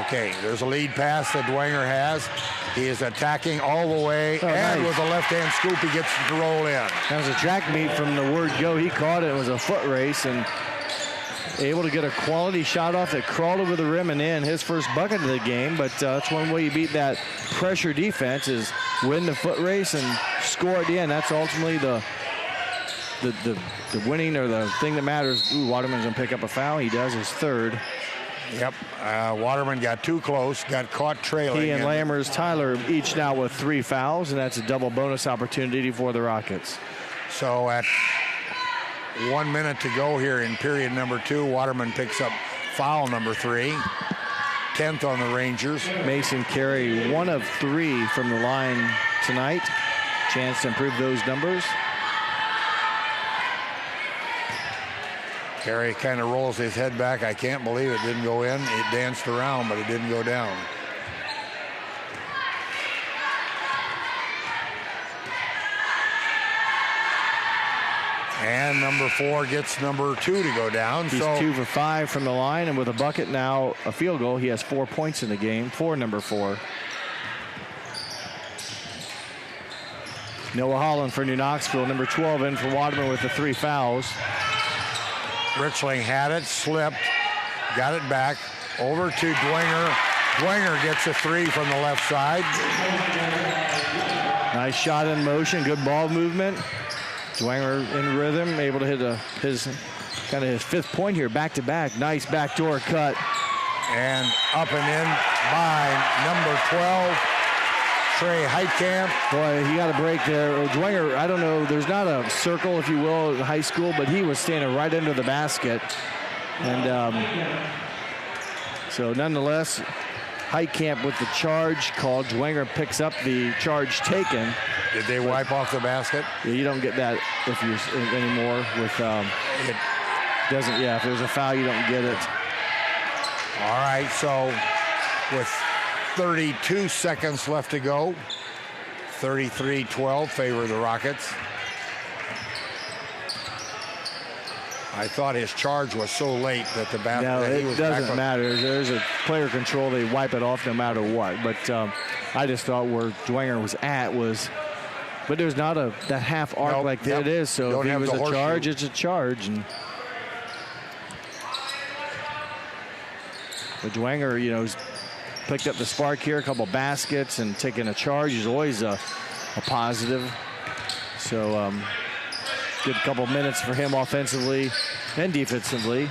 A: Okay, there's a lead pass that Dwenger has. He is attacking all the way, and with a left-hand scoop, he gets to roll in.
B: That was a track meet from the word go. He caught it. It was a foot race, and able to get a quality shot off that crawled over the rim and in. His first bucket of the game, but that's one way you beat that pressure defense is win the foot race and score at the end. That's ultimately the winning or the thing that matters. Ooh, Waterman's going to pick up a foul. He does his third.
A: Yep, Waterman got too close, got caught trailing.
B: He and Lammers, Tyler each now with 3 fouls, and that's a double bonus opportunity for the Rockets.
A: So at 1 minute to go here in period number 2. Waterman picks up foul number 3. 10th on the Rangers.
B: Mason Carey, 1 of 3 from the line tonight. Chance to improve those numbers.
A: Carey kind of rolls his head back. I can't believe it didn't go in. It danced around, but it didn't go down. And number 4 gets number 2 to go down.
B: He's 2 for 5 from the line, and with a bucket now, a field goal, he has 4 points in the game for number 4. Noah Holland for New Knoxville, number 12 in for Waterman with the 3 fouls.
A: Richling had it, slipped, got it back, over to Dwenger. Dwenger gets a 3 from the left side.
B: Nice shot in motion, good ball movement. Dwenger in rhythm, able to hit his 5th point here, back-to-back. Nice backdoor cut.
A: And up and in by number 12, Trey Heitkamp.
B: Boy, he got a break there. Dwenger, I don't know, there's not a circle, if you will, in high school, but he was standing right under the basket. And so nonetheless, Heitkamp with the charge called. Dwenger picks up the charge taken.
A: Did they wipe off the basket?
B: Yeah, you don't get that if you anymore with it doesn't. Yeah, if there's a foul, you don't get it.
A: All right, so with 32 seconds left to go, 33-12 favor the Rockets. I thought his charge was so late that the basket.
B: No, it doesn't matter. There's a player control. They wipe it off no matter what. But I just thought where Dwenger was at was. But there's not that half arc like that it is. So if it was a charge, it's a charge. But Dwenger, has picked up the spark here, a couple baskets, and taking a charge is always a positive. So good couple minutes for him offensively and defensively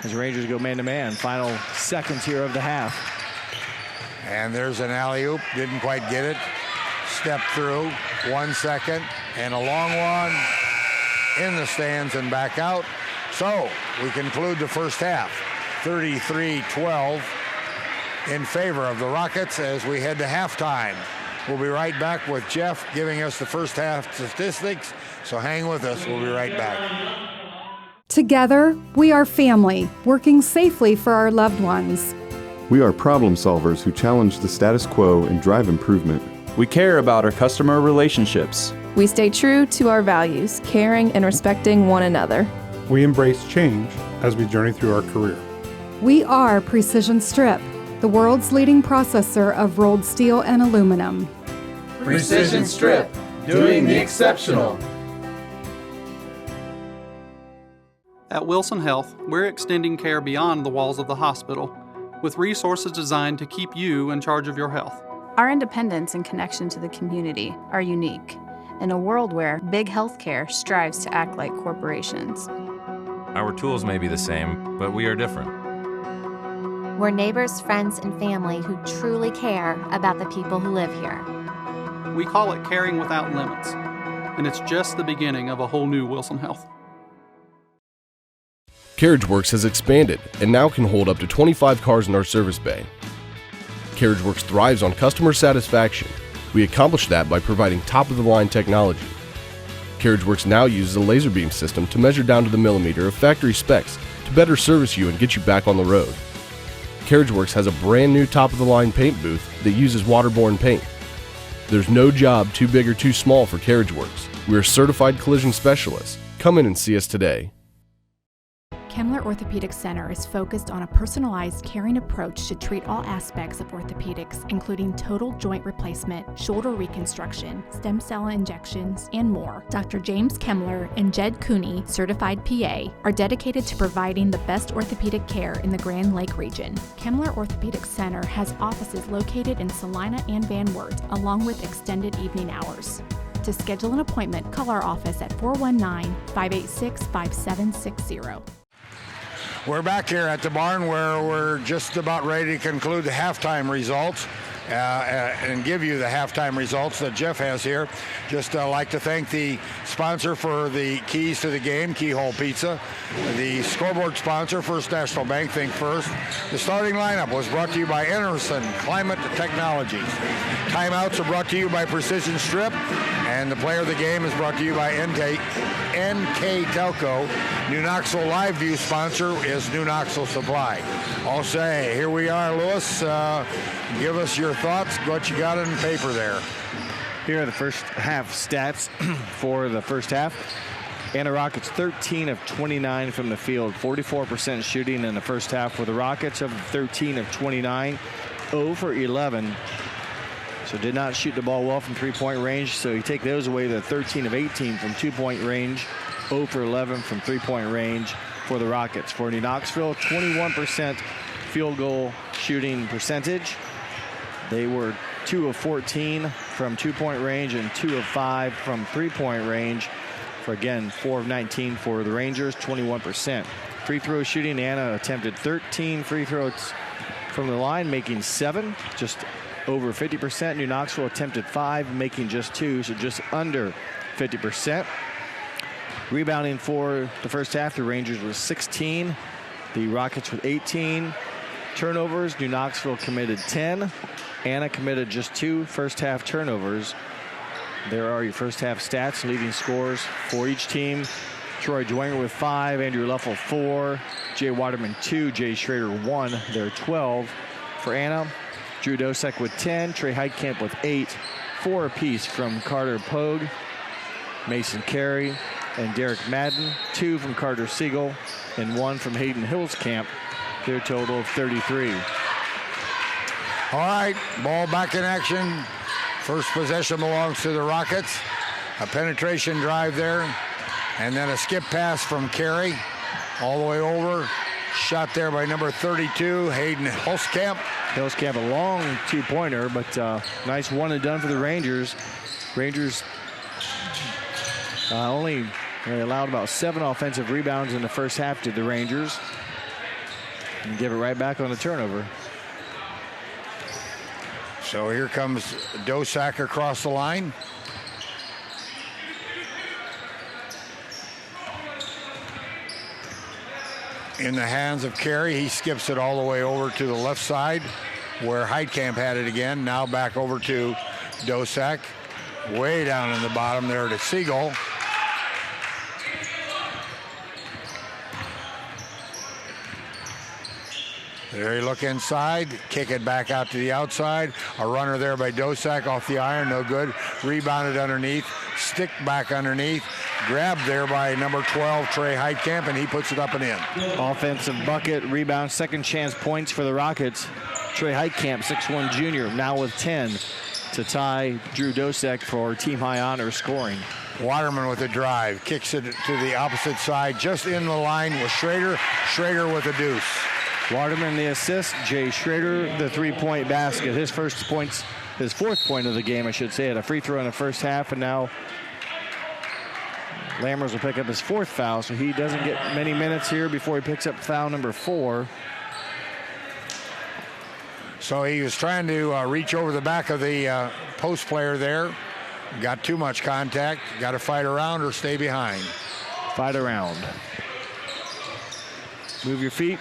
B: as Rangers go man-to-man. Final seconds here of the half.
A: And there's an alley-oop. Didn't quite get it. Step through, 1 second, and a long one in the stands and back out. So we conclude the first half, 33-12 in favor of the Rockets as we head to halftime. We'll be right back with Jeff giving us the first half statistics, so hang with us. We'll be right back.
E: Together, we are family, working safely for our loved ones.
F: We are problem solvers who challenge the status quo and drive improvement.
G: We care about our customer relationships.
V: We stay true to our values, caring and respecting one another.
I: We embrace change as we journey through our career.
E: We are Precision Strip, the world's leading processor of rolled steel and aluminum.
J: Precision Strip, doing the exceptional.
K: At Wilson Health, we're extending care beyond the walls of the hospital with resources designed to keep you in charge of your health.
L: Our independence and connection to the community are unique in a world where big healthcare strives to act like corporations.
M: Our tools may be the same, but we are different.
N: We're neighbors, friends, and family who truly care about the people who live here.
K: We call it caring without limits, and it's just the beginning of a whole new Wilson Health.
O: CarriageWorks has expanded and now can hold up to 25 cars in our service bay. CarriageWorks thrives on customer satisfaction. We accomplish that by providing top-of-the-line technology. CarriageWorks now uses a laser beam system to measure down to the millimeter of factory specs to better service you and get you back on the road. CarriageWorks has a brand new top-of-the-line paint booth that uses waterborne paint. There's no job too big or too small for CarriageWorks. We're certified collision specialists. Come in and see us today.
P: Kemmler Orthopedic Center is focused on a personalized, caring approach to treat all aspects of orthopedics, including total joint replacement, shoulder reconstruction, stem cell injections, and more. Dr. James Kemmler and Jed Cooney, certified PA, are dedicated to providing the best orthopedic care in the Grand Lake region. Kemmler Orthopedic Center has offices located in Salina and Van Wert, along with extended evening hours. To schedule an appointment, call our office at 419-586-5760.
A: We're back here at the barn where we're just about ready to conclude the halftime results. and give you the halftime results that Jeff has here. Just like to thank the sponsor for the keys to the game, Keyhole Pizza. The scoreboard sponsor, First National Bank, Think First. The starting lineup was brought to you by Enerson Climate Technologies. Timeouts are brought to you by Precision Strip. And the player of the game is brought to you by NKTelco. New Knoxville Live View sponsor is New Knoxville Supply. I'll say, here we are, Lewis. Give us your thoughts, what you got in paper there.
B: Here are the first half stats for the first half. Anna Rockets 13 of 29 from the field, 44% shooting in the first half for the Rockets. Of the 13 of 29, 0 for 11. So did not shoot the ball well from three-point range. So you take those away, the 13 of 18 from two-point range, 0 for 11 from three-point range for the Rockets. For New Knoxville, 21% field goal shooting percentage. They were 2 of 14 from two-point range and 2 of 5 from three-point range. For, again, 4 of 19 for the Rangers, 21%. Free throw shooting, Anna attempted 13 free throws from the line, making 7, just over 50%. New Knoxville attempted 5, making just 2, so just under 50%. Rebounding for the first half, the Rangers was 16. The Rockets with 18. Turnovers, New Knoxville committed 10. Anna committed just 2 first half turnovers. There are your first half stats, leading scores for each team. Troy Dwenger with 5, Andrew Leffel 4, Jay Waterman 2, Jay Schrader 1. They're 12. For Anna, Drew Dosek with 10, Trey Heitkamp with 8, 4 apiece from Carter Pogue, Mason Carey, and Derek Madden, 2 from Carter Siegel, and 1 from Hayden Hillscamp. Their total of 33.
A: All right, ball back in action. First possession belongs to the Rockets. A penetration drive there, and then a skip pass from Carey all the way over. Shot there by number 32, Hayden Hillscamp.
B: Hillscamp, a long two-pointer, but nice one and done for the Rangers. Rangers only allowed about 7 offensive rebounds in the first half to the Rangers. And give it right back on the turnover.
A: So here comes Dosak across the line. In the hands of Carey, he skips it all the way over to the left side where Heitkamp had it again. Now back over to Dosak. Way down in the bottom there to Siegel. There you look inside, kick it back out to the outside. A runner there by Dosak off the iron, no good. Rebounded underneath, stick back underneath. Grabbed there by number 12, Trey Heitkamp, and he puts it up and in.
B: Offensive bucket, rebound, second chance points for the Rockets. Trey Heitkamp, 6'1 junior, now with 10 to tie Drew Dosek for team high honor scoring.
A: Waterman with a drive, kicks it to the opposite side, just in the line with Schrader. Schrader with a deuce.
B: Waterman the assist, Jay Schrader the three-point basket. His fourth point of the game, I should say, had a free throw in the first half, and now Lammers will pick up his 4th foul, so he doesn't get many minutes here before he picks up foul number 4.
A: So he was trying to reach over the back of the post player there. Got too much contact. Got to fight around or stay behind.
B: Fight around. Move your feet.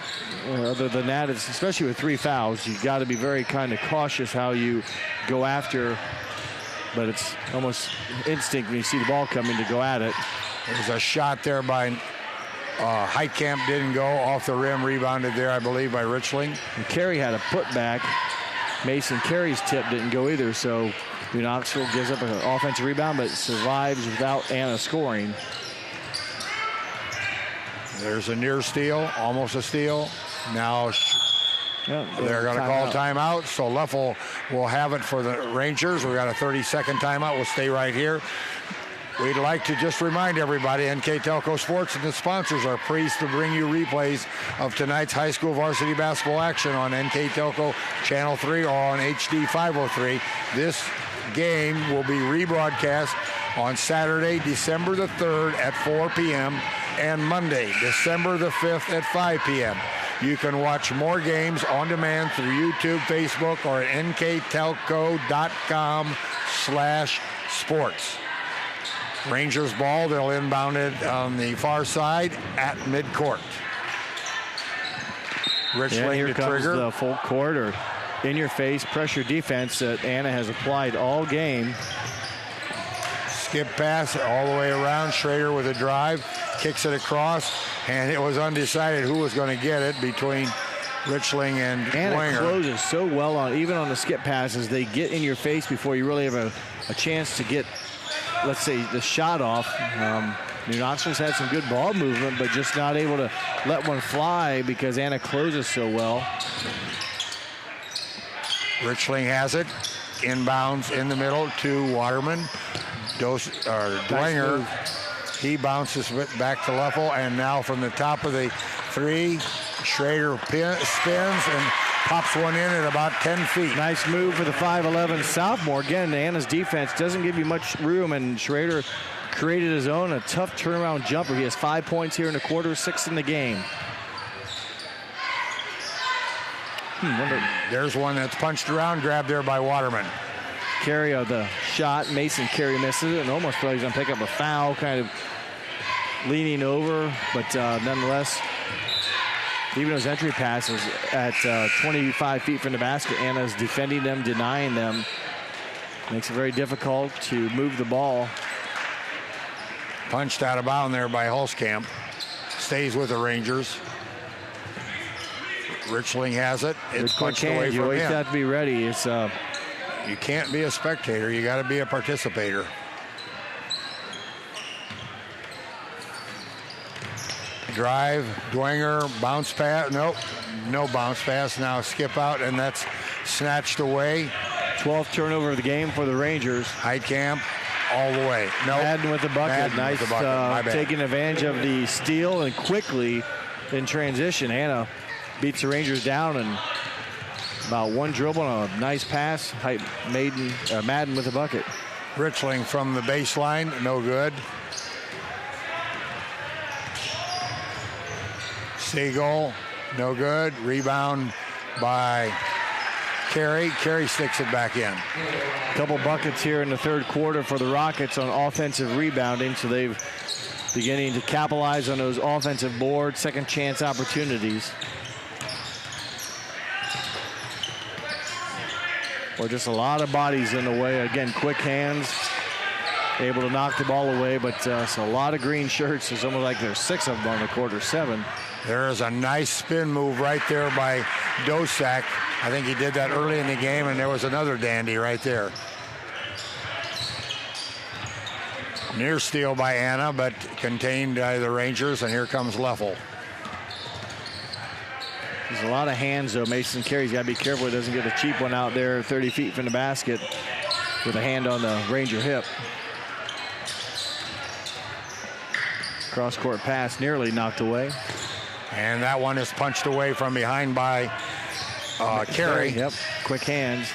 B: Other than that, it's, especially with 3 fouls, you've got to be very kind of cautious how you go after. But it's almost instinct when you see the ball coming to go at it.
A: There's a shot there by Heitkamp, didn't go off the rim, rebounded there, I believe, by Richling.
B: And Carey had a putback. Mason Carey's tip didn't go either, so New Knoxville gives up an offensive rebound, but survives without Anna scoring.
A: There's a near steal, almost a steal. Now they're going to call timeout, so Leffel will have it for the Rangers. We got a 30-second timeout. We'll stay right here. We'd like to just remind everybody, NKTelco Sports and the sponsors are pleased to bring you replays of tonight's high school varsity basketball action on NKTelco Channel 3 or on HD 503. This game will be rebroadcast on Saturday, December the 3rd at 4 p.m. and Monday, December the 5th at 5 p.m. You can watch more games on demand through YouTube, Facebook, or at nktelco.com/sports. Rangers ball, they'll inbound it on the far side at midcourt. Richling
B: here
A: to
B: comes
A: trigger.
B: The full court or in-your-face pressure defense that Anna has applied all game.
A: Skip pass all the way around. Schrader with a drive, kicks it across, and it was undecided who was going to get it between Richling and
B: Anna
A: Dwenger.
B: closes so well on even on the skip passes. They get in your face before you really have a chance to get, let's say, the shot off. New Knoxville's had some good ball movement, but just not able to let one fly because Anna closes so well.
A: Richling has it. Inbounds in the middle to Waterman. Dwenger, he bounces it back to Leffel, and now from the top of the three, Schrader spins and pops one in at about 10 feet.
B: Nice move for the 5'11 sophomore. Again, Anna's defense doesn't give you much room, and Schrader created his own, a tough turnaround jumper. He has 5 points here in the quarter, 6 in the game.
A: There's one that's punched around, grabbed there by Waterman.
B: Carey of the shot. Mason Carey misses it and almost thought he's going to pick up a foul, kind of leaning over, but nonetheless, even those entry passes at 25 feet from the basket, Anna's defending them, denying them. Makes it very difficult to move the ball.
A: Punched out of bounds there by Hulskamp. Stays with the Rangers. Richling has it. It's punched away
B: you
A: from
B: always
A: him.
B: have to be ready. It's
A: you can't be a spectator. You got to be a participator. Drive, Dwenger, bounce pass. Nope, no bounce pass. Now skip out, and that's snatched away.
B: 12th turnover of the game for the Rangers.
A: Heitkamp all the way. No,
B: Madden with the bucket.
A: Madden
B: Nice
A: with the bucket. My bad.
B: taking advantage of the steal and quickly in transition. Anna beats the Rangers down and about one dribble and a nice pass. Madden with the bucket.
A: Richling from the baseline, no good. Siegel, no good. Rebound by Carey. Carey sticks it back in.
B: Couple buckets here in the third quarter for the Rockets on offensive rebounding, so they've beginning to capitalize on those offensive boards, second chance opportunities. Or just a lot of bodies in the way. Again, quick hands, able to knock the ball away, but it's a lot of green shirts. It's almost like there's 6 of them on the quarter 7.
A: There is a nice spin move right there by Dosak. I think he did that early in the game, and there was another dandy right there. Near steal by Anna, but contained by the Rangers, and here comes Leffel.
B: There's a lot of hands, though. Mason Carey's got to be careful he doesn't get a cheap one out there 30 feet from the basket with a hand on the Ranger hip. Cross-court pass nearly knocked away.
A: And that one is punched away from behind by Carey.
B: Yep, quick hands.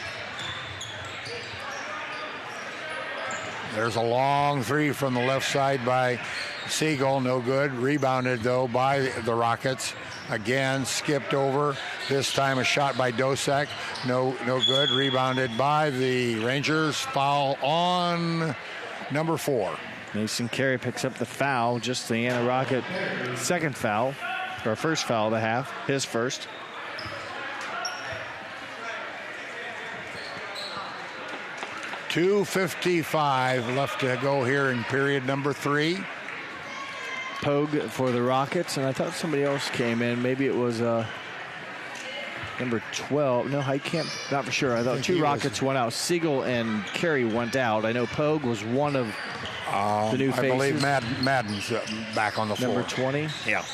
A: There's a long three from the left side by Siegel, no good. Rebounded, though, by the Rockets. Again, skipped over. This time a shot by Dosak, no good. Rebounded by the Rangers. Foul on number 4.
B: Mason Carey picks up the foul, just the Anna Rocket second foul, or first foul of the half, his first.
A: .255 left to go here in period number 3.
B: Pogue for the Rockets, and I thought somebody else came in. Maybe it was number 12. No, Heitkamp, not for sure. I thought 2 Rockets went out. Siegel and Carey went out. I know Pogue was one of the new faces.
A: I believe Madden's back on the floor.
B: Number 20?
A: Yeah.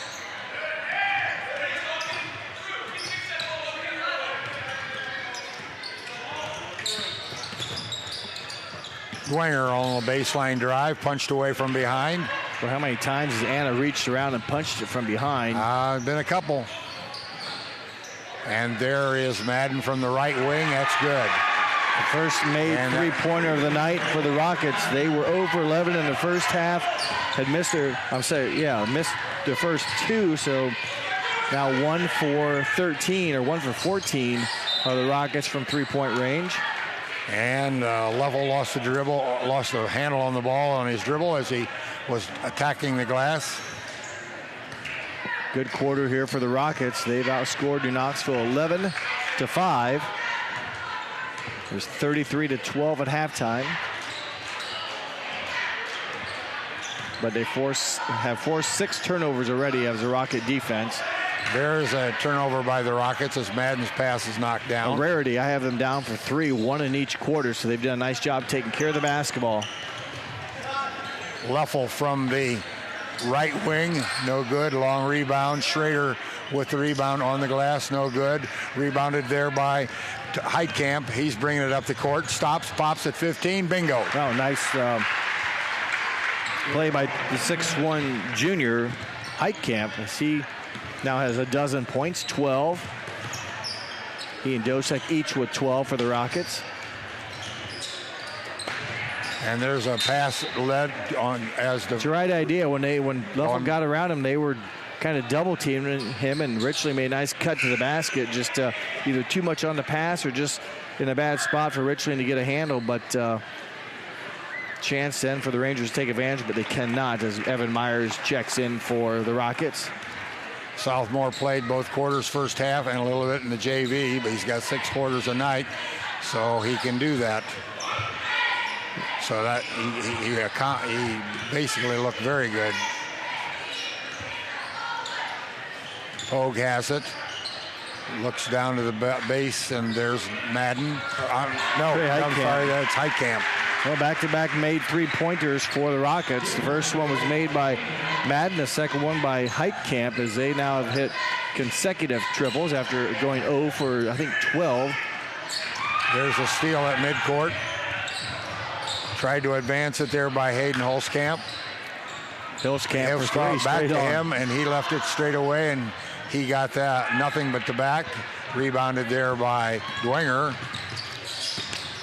A: Dwenger on the baseline drive, punched away from behind.
B: Well, how many times has Anna reached around and punched it from behind?
A: Been a couple. And there is Madden from the right wing. That's good.
B: The first made three-pointer of the night for the Rockets. They were 0 for 11 in the first half. Had missed their, missed their first 2. So Now 1 for 13 or 1 for 14 are the Rockets from three-point range.
A: And Leffel lost the dribble, lost the handle on the ball on his dribble as he was attacking the glass.
B: Good quarter here for the Rockets. They've outscored New Knoxville 11-5. There's 33-12 at halftime. But they have forced 6 turnovers already as a Rocket defense.
A: There's a turnover by the Rockets as Madden's pass is knocked down.
B: A rarity. I have them down for 3, 1 in each quarter, so they've done a nice job taking care of the basketball.
A: Leffel from the right wing, no good. Long rebound. Schrader with the rebound on the glass, no good. Rebounded there by Heitkamp. He's bringing it up the court. Stops, pops at 15. Bingo.
B: Oh, nice play by the 6'1 junior Heitkamp as he now has a dozen points, 12. He and Dosek each with 12 for the Rockets.
A: And there's a pass led on as the...
B: It's the right idea. When Leffel got around him, they were kind of double teaming him, and Richley made a nice cut to the basket. Just either too much on the pass or just in a bad spot for Richley to get a handle. But chance then for the Rangers to take advantage, but they cannot as Evan Myers checks in for the Rockets.
A: Southmore played both quarters first half and a little bit in the JV, but he's got 6 quarters a night, so he can do that. So that he basically looked very good. Pogue has it. Looks down to the base, and there's Madden. I'm sorry, that's Heitkamp.
B: Well, back-to-back made 3-pointers for the Rockets. The first one was made by Madden, the second one by Heitkamp, as they now have hit consecutive triples after going 0 for, I think, 12.
A: There's a steal at midcourt. Tried to advance it there by Hayden Holzkamp.
B: Holzkamp was
A: back to him, and he left it straight away, and he got that nothing but the back. Rebounded there by Dwenger.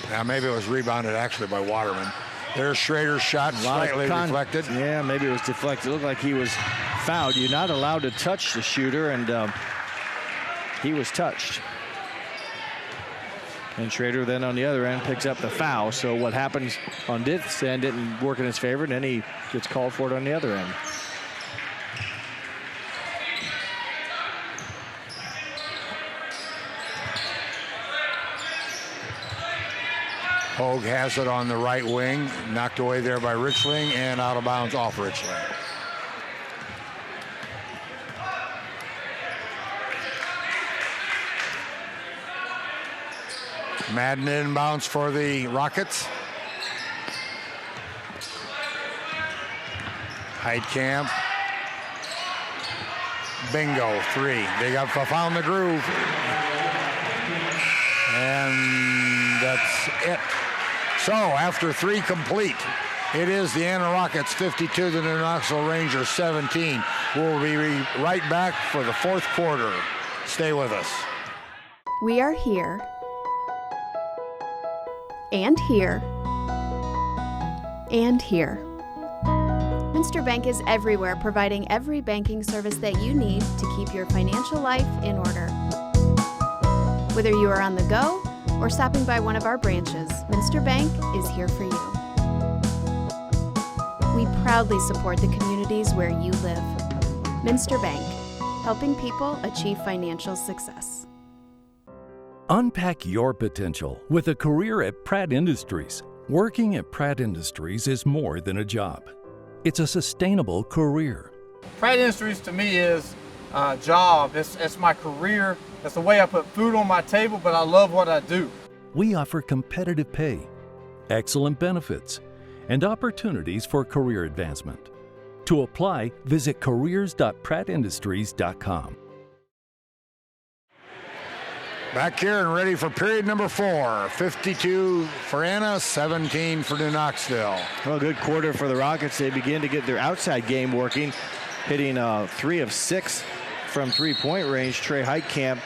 A: Now maybe it was rebounded actually by Waterman. There's Schrader's shot, slightly deflected.
B: Yeah, maybe it was deflected. It looked like he was fouled. You're not allowed to touch the shooter, and he was touched. And Schrader then on the other end picks up the foul. So what happens on this end didn't work in his favor, and then he gets called for it on the other end.
A: Hogue has it on the right wing, knocked away there by Richling and out of bounds off Richling. Madden inbounds for the Rockets. Heitkamp. Bingo, 3. They found the groove. And that's it. So after 3 complete, it is the Anna Rockets 52, the New Knoxville Rangers 17. We'll be right back for the 4th quarter. Stay with us.
V: We are here, and here, and here.
H: Minster Bank is everywhere, providing every banking service that you need to keep your financial life in order. Whether you are on the go or stopping by one of our branches, Minster Bank is here for you. We proudly support the communities where you live. Minster Bank, helping people achieve financial success.
Q: Unpack your potential with a career at Pratt Industries. Working at Pratt Industries is more than a job. It's a sustainable career.
R: Pratt Industries to me is a job. It's my career. It's the way I put food on my table, but I love what I do.
Q: We offer competitive pay, excellent benefits, and opportunities for career advancement. To apply, visit careers.prattindustries.com.
A: Back here and ready for period number 4. 52 for Anna, 17 for New Knoxville.
B: Well, good quarter for the Rockets. They begin to get their outside game working, hitting 3 of 6 from three-point range. Trey Heitkamp,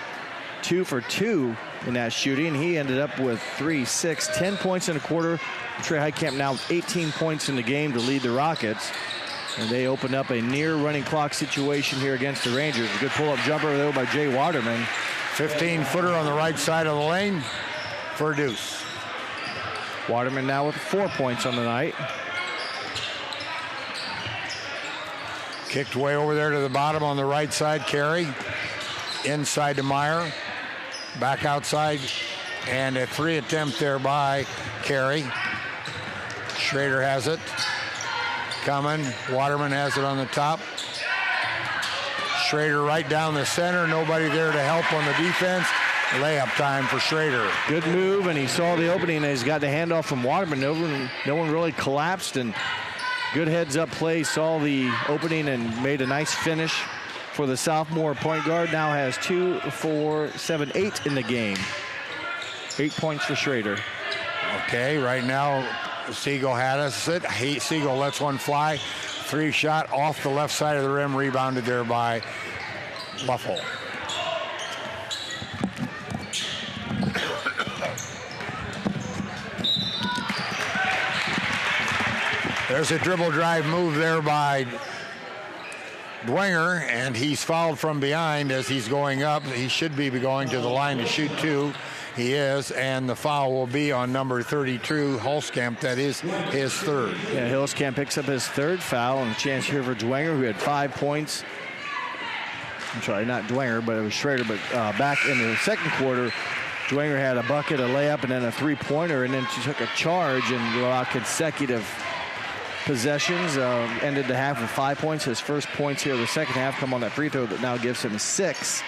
B: 2 for 2 in that shooting. He ended up with 3, 6, 10 points in a quarter. Trey Heitkamp now 18 points in the game to lead the Rockets. And they opened up a near running clock situation here against the Rangers. A good pull-up jumper there by Jay Waterman.
A: 15-footer on the right side of the lane for Deuce.
B: Waterman now with 4 points on the night.
A: Kicked way over there to the bottom on the right side. Carey inside to Meyer. Back outside. And a 3 attempt there by Carey. Schrader has it. Coming. Waterman has it on the top. Schrader right down the center. Nobody there to help on the defense. Layup time for Schrader.
B: Good move, and he saw the opening, and he's got the handoff from Waterman. No one really collapsed, and good heads-up play. Saw the opening and made a nice finish for the sophomore point guard. Now has 2, 4, 7, 8 in the game. 8 points for Schrader.
A: Okay, right now Siegel has it. Siegel lets one fly. 3 shot off the left side of the rim, rebounded there by Buffalo. There's a dribble drive move there by Dwenger, and he's fouled from behind as he's going up. He should be going to the line to shoot 2. He is, and the foul will be on number 32, Hulskamp. That is his 3rd.
B: Yeah, Hulskamp picks up his 3rd foul, and a chance here for Dwenger, who had 5 points. I'm sorry, not Dwenger, but it was Schrader. But back in the second quarter, Dwenger had a bucket, a layup, and then a 3-pointer, and then she took a charge and allowed consecutive possessions. Ended the half with 5 points. His first points here of the second half come on that free throw that now gives him 6.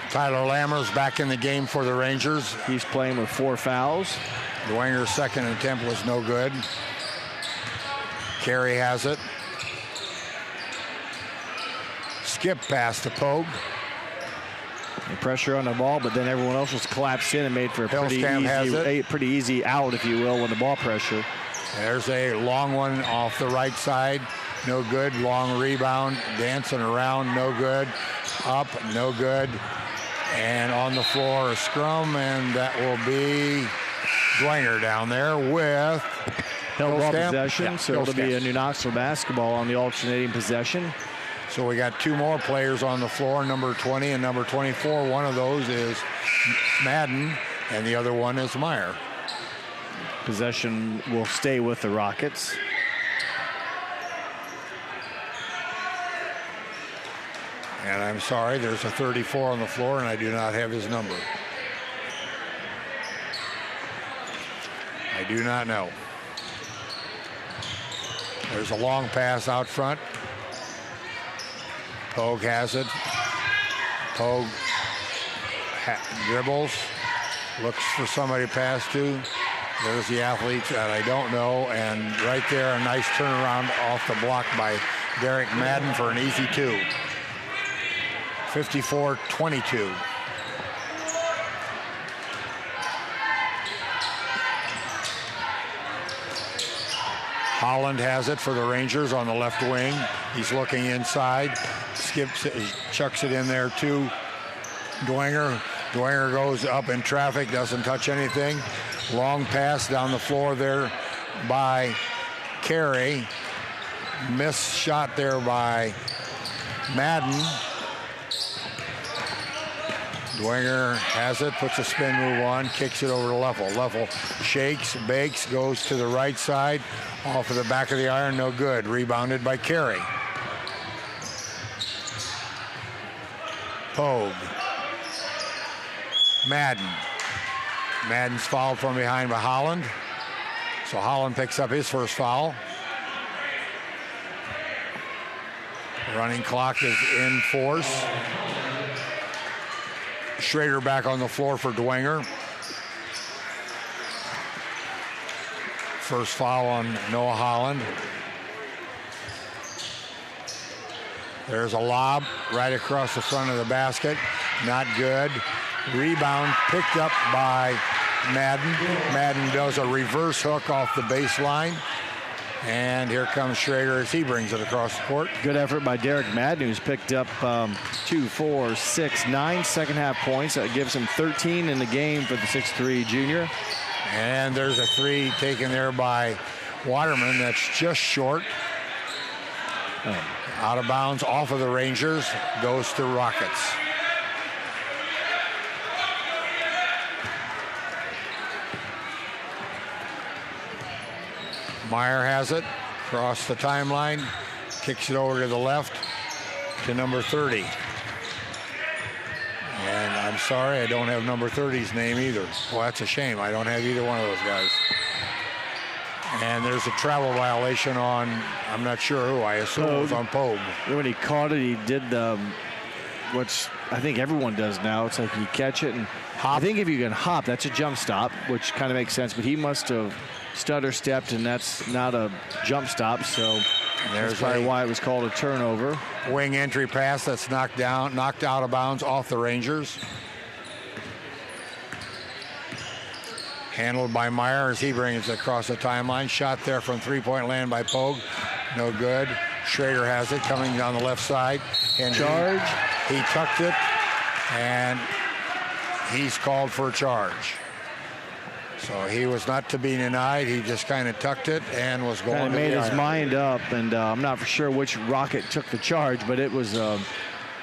A: Tyler Lammer's back in the game for the Rangers.
B: He's playing with 4 fouls.
A: Dwenger's second attempt was no good. Carey has it. Skip pass to Pogue.
B: The pressure on the ball, but then everyone else was collapsed in and made for a pretty easy out, if you will, with the ball pressure.
A: There's a long one off the right side. No good. Long rebound. Dancing around. No good. Up. No good. And on the floor, a scrum, and that will be Dwenger down there with
B: held ball possession. So it'll be a New Knoxville basketball on the alternating possession.
A: So we got 2 more players on the floor, number 20 and number 24. One of those is Madden, and the other one is Meyer.
B: Possession will stay with the Rockets.
A: And I'm sorry, there's a 34 on the floor, and I do not have his number. I do not know. There's a long pass out front. Pogue has it. Pogue dribbles. Looks for somebody to pass to. There's the athlete that I don't know. And right there, a nice turnaround off the block by Derek Madden for an easy 2. 54-22. Holland has it for the Rangers on the left wing. He's looking inside. Skips it, chucks it in there to Dwenger. Dwenger goes up in traffic, doesn't touch anything. Long pass down the floor there by Carey. Missed shot there by Madden. Dwenger has it, puts a spin move on, kicks it over to Leffel. Leffel shakes, bakes, goes to the right side, off of the back of the iron, no good. Rebounded by Carey. Pogue. Madden. Madden's fouled from behind by Holland. So Holland picks up his first foul. Running clock is in force. Schrader back on the floor for Dwenger. First foul on Noah Holland. There's a lob right across the front of the basket. Not good. Rebound picked up by Madden. Madden does a reverse hook off the baseline. And here comes Schrader as he brings it across the court.
B: Good effort by Derek Madden, who's picked up 2, 4, 6, 9 second half points. That gives him 13 in the game for the 6'3 junior.
A: And there's a 3 taken there by Waterman that's just short. Out of bounds off of the Rangers, goes to Rockets. Meyer has it, across the timeline, kicks it over to the left to number 30. And I'm sorry, I don't have number 30's name either. Well, that's a shame. I don't have either one of those guys. And there's a travel violation on, I'm not sure who, I assume it was on Pogue.
B: When he caught it, he did which I think everyone does now. It's like you catch it and hop. I think if you can hop, that's a jump stop, which kind of makes sense. But he must have stutter stepped, and that's not a jump stop. So that's probably why it was called a turnover.
A: Wing entry pass that's knocked out of bounds off the Rangers. Handled by Meyer as he brings it across the timeline. Shot there from three-point land by Pogue. No good. Schrader has it coming down the left side. And
B: charge.
A: He tucked it, and he's called for a charge. So he was not to be denied. He just kind of tucked it and was going to
B: made his mind up, and I'm not for sure which Rocket took the charge, but it was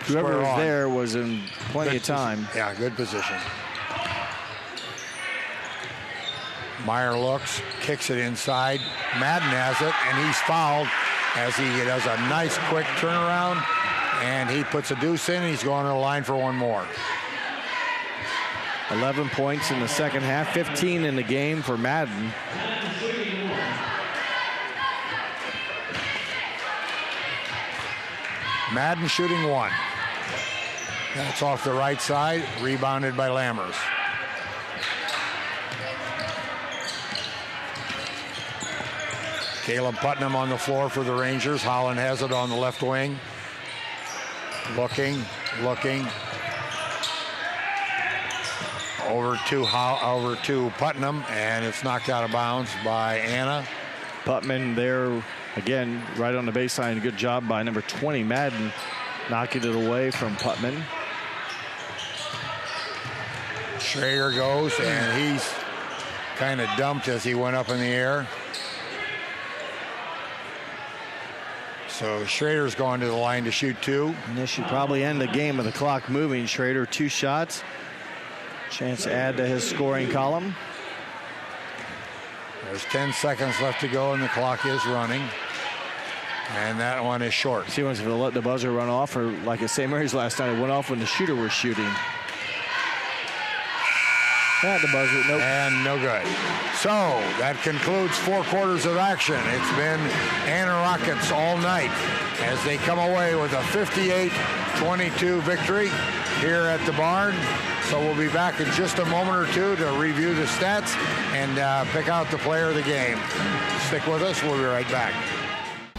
B: whoever was there was in plenty of time.
A: Yeah, good position. Meyer looks, kicks it inside. Madden has it, and he's fouled as he does a nice quick turnaround, and he puts a deuce in, and he's going to the line for one more.
B: 11 points in the second half, 15 in the game for Madden.
A: Madden shooting one. That's off the right side, rebounded by Lammers. Caleb Putnam on the floor for the Rangers. Holland has it on the left wing. Looking. Over to Putnam, and it's knocked out of bounds by Anna.
B: Putman there again, right on the baseline. Good job by number 20, Madden, knocking it away from Putman.
A: Schrader goes, and he's kind of dumped as he went up in the air. So Schrader's going to the line to shoot two.
B: And this should probably end the game with the clock moving. Schrader, 2 shots. Chance to add to his scoring column.
A: There's 10 seconds left to go, and the clock is running. And that one is short.
B: See, once if they'll let the buzzer run off, or like at St. Mary's last night, it went off when the shooter was shooting. At the buzzer, nope.
A: And no good. So that concludes 4 quarters of action. It's been Anna Rockets all night as they come away with a 58-22 victory here at the barn. So we'll be back in just a moment or two to review the stats and pick out the player of the game. Stick with us. We'll be right back.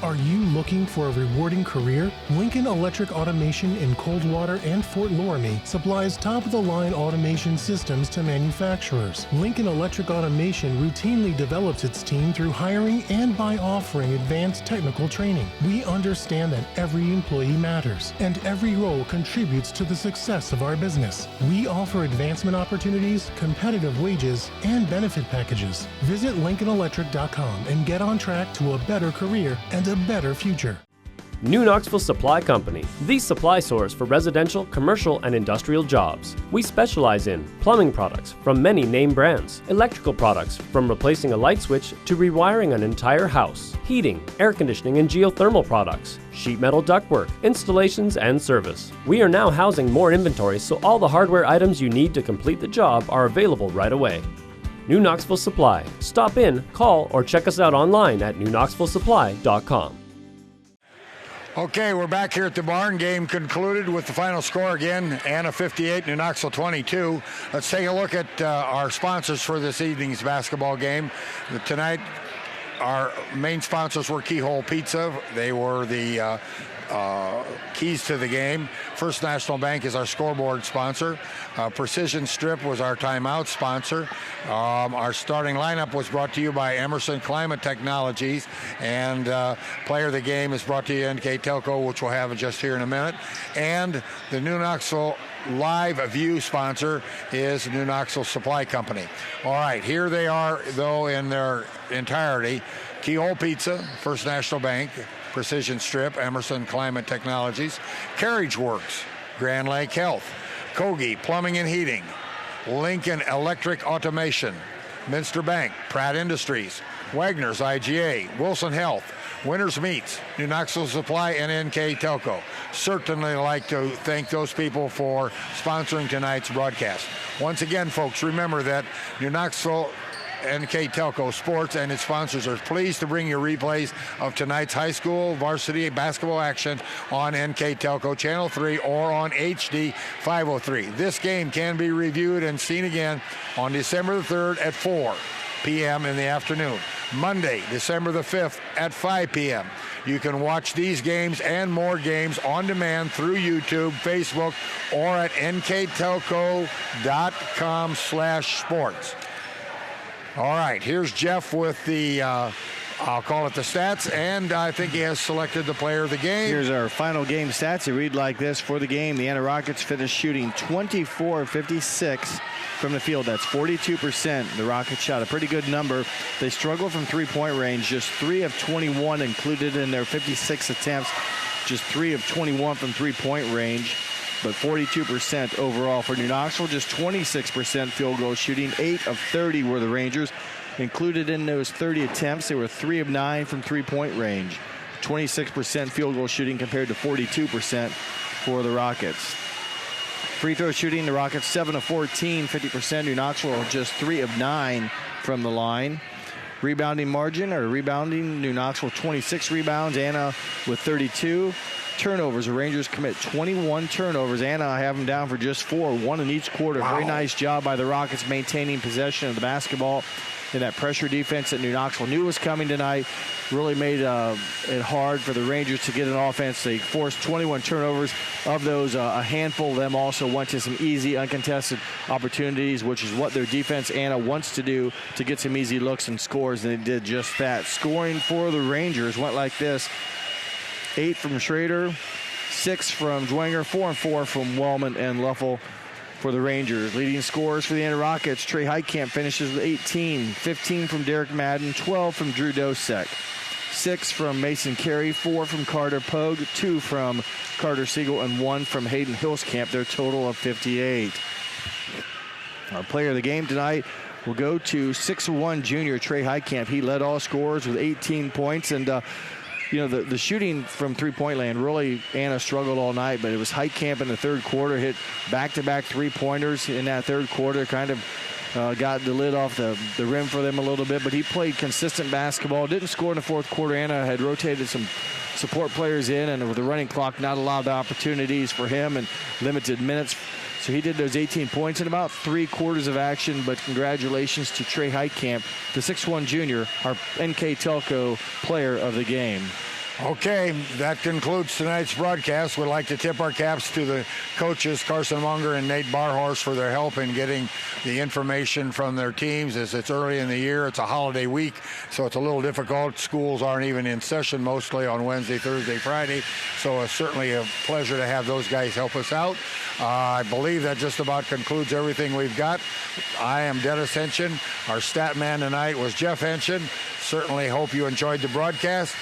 S: Are you looking for a rewarding career? Lincoln Electric Automation in Coldwater and Fort Loramie supplies top-of-the-line automation systems to manufacturers. Lincoln Electric Automation routinely develops its team through hiring and by offering advanced technical training. We understand that every employee matters, and every role contributes to the success of our business. We offer advancement opportunities, competitive wages, and benefit packages. Visit LincolnElectric.com and get on track to a better career and a better future.
T: New Knoxville Supply Company, the supply source for residential, commercial, and industrial jobs. We specialize in plumbing products from many name brands, electrical products from replacing a light switch to rewiring an entire house, heating, air conditioning, and geothermal products, sheet metal ductwork, installations, and service. We are now housing more inventory, so all the hardware items you need to complete the job are available right away. New Knoxville Supply. Stop in, call, or check us out online at newknoxvillesupply.com.
A: Okay, we're back here at the barn. Game concluded with the final score again. Anna 58, New Knoxville 22. Let's take a look at our sponsors for this evening's basketball game. Tonight, our main sponsors were Keyhole Pizza. They were the keys to the game. First National Bank is our scoreboard sponsor. Precision Strip was our timeout sponsor. Our starting lineup was brought to you by Emerson Climate Technologies, and player of the game is brought to you NKTelco, which we'll have just here in a minute. And the New Knoxville Live View sponsor is New Knoxville Supply Company. All right, here they are, though, in their entirety. Keyhole Pizza, First National Bank, Precision Strip, Emerson Climate Technologies, Carriage Works, Grand Lake Health, Kogi Plumbing and Heating, Lincoln Electric Automation, Minster Bank, Pratt Industries, Wagner's IGA, Wilson Health, Winners Meats, New Knoxville Supply, and NKTelco. Certainly like to thank those people for sponsoring tonight's broadcast. Once again, folks, remember that New Knoxville NKTelco Sports and its sponsors are pleased to bring you replays of tonight's high school varsity basketball action on NKTelco Channel 3 or on HD 503. This game can be reviewed and seen again on December the 3rd at 4 p.m. in the afternoon. Monday, December the 5th at 5 p.m. You can watch these games and more games on demand through YouTube, Facebook, or at nktelco.com/sports. All right, here's Jeff with the, I'll call it the stats, and I think he has selected the player of the game.
B: Here's our final game stats. They read like this for the game. The Anna Rockets finished shooting 24-56 from the field. That's 42%. The Rockets shot a pretty good number. They struggled from three-point range. Just 3 of 21 included in their 56 attempts. Just 3 of 21 from three-point range. But 42% overall for New Knoxville, just 26% field goal shooting. 8 of 30 were the Rangers. Included in those 30 attempts, they were 3 of 9 from three-point range. 26% field goal shooting compared to 42% for the Rockets. Free throw shooting, the Rockets 7 of 14, 50%. New Knoxville just 3 of 9 from the line. Rebounding margin, or rebounding, New Knoxville 26 rebounds, Anna with 32. Turnovers, the Rangers commit 21 turnovers. Anna, I have them down for just 4, 1 in each quarter. Wow. Very nice job by the Rockets maintaining possession of the basketball. And that pressure defense that New Knoxville knew was coming tonight really made it hard for the Rangers to get an offense. They forced 21 turnovers. Of those, a handful of them also went to some easy, uncontested opportunities, which is what their defense, Anna, wants to do to get some easy looks and scores, and they did just that. Scoring for the Rangers went like this. 8 from Schrader, 6 from Dwenger, 4 and 4 from Wellman and Luffel for the Rangers. Leading scorers for the Anna Rockets, Trey Heitkamp finishes with 18, 15 from Derek Madden, 12 from Drew Dosek, 6 from Mason Carey, 4 from Carter Pogue, 2 from Carter Siegel, and 1 from Hayden Hillskamp, their total of 58. Our player of the game tonight will go to 6'1" junior Trey Heitkamp. He led all scorers with 18 points, and the shooting from three-point land, really, Anna struggled all night, but it was Heitkamp in the third quarter, hit back-to-back three-pointers in that third quarter, kind of got the lid off the rim for them a little bit, but he played consistent basketball, didn't score in the fourth quarter. Anna had rotated some support players in, and with the running clock, not a lot of opportunities for him and limited minutes. So he did those 18 points in about 3 quarters of action, but congratulations to Trey Heitkamp, the 6'1" junior, our NKTelco player of the game.
A: Okay, that concludes tonight's broadcast. We'd like to tip our caps to the coaches, Carson Munger and Nate Barhorse, for their help in getting the information from their teams. As it's early in the year, it's a holiday week, so it's a little difficult. Schools aren't even in session mostly on Wednesday, Thursday, Friday, so it's certainly a pleasure to have those guys help us out. I believe that just about concludes everything we've got. I am Dennis Henshin. Our stat man tonight was Jeff Henshin. Certainly hope you enjoyed the broadcast.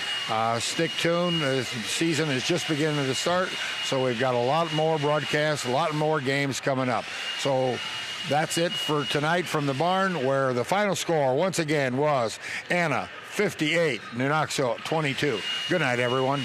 A: Stick tuned. The season is just beginning to start, so we've got a lot more broadcasts, a lot more games coming up. So that's it for tonight from the barn, where the final score once again was Anna 58, New Knoxville 22. Good night, everyone.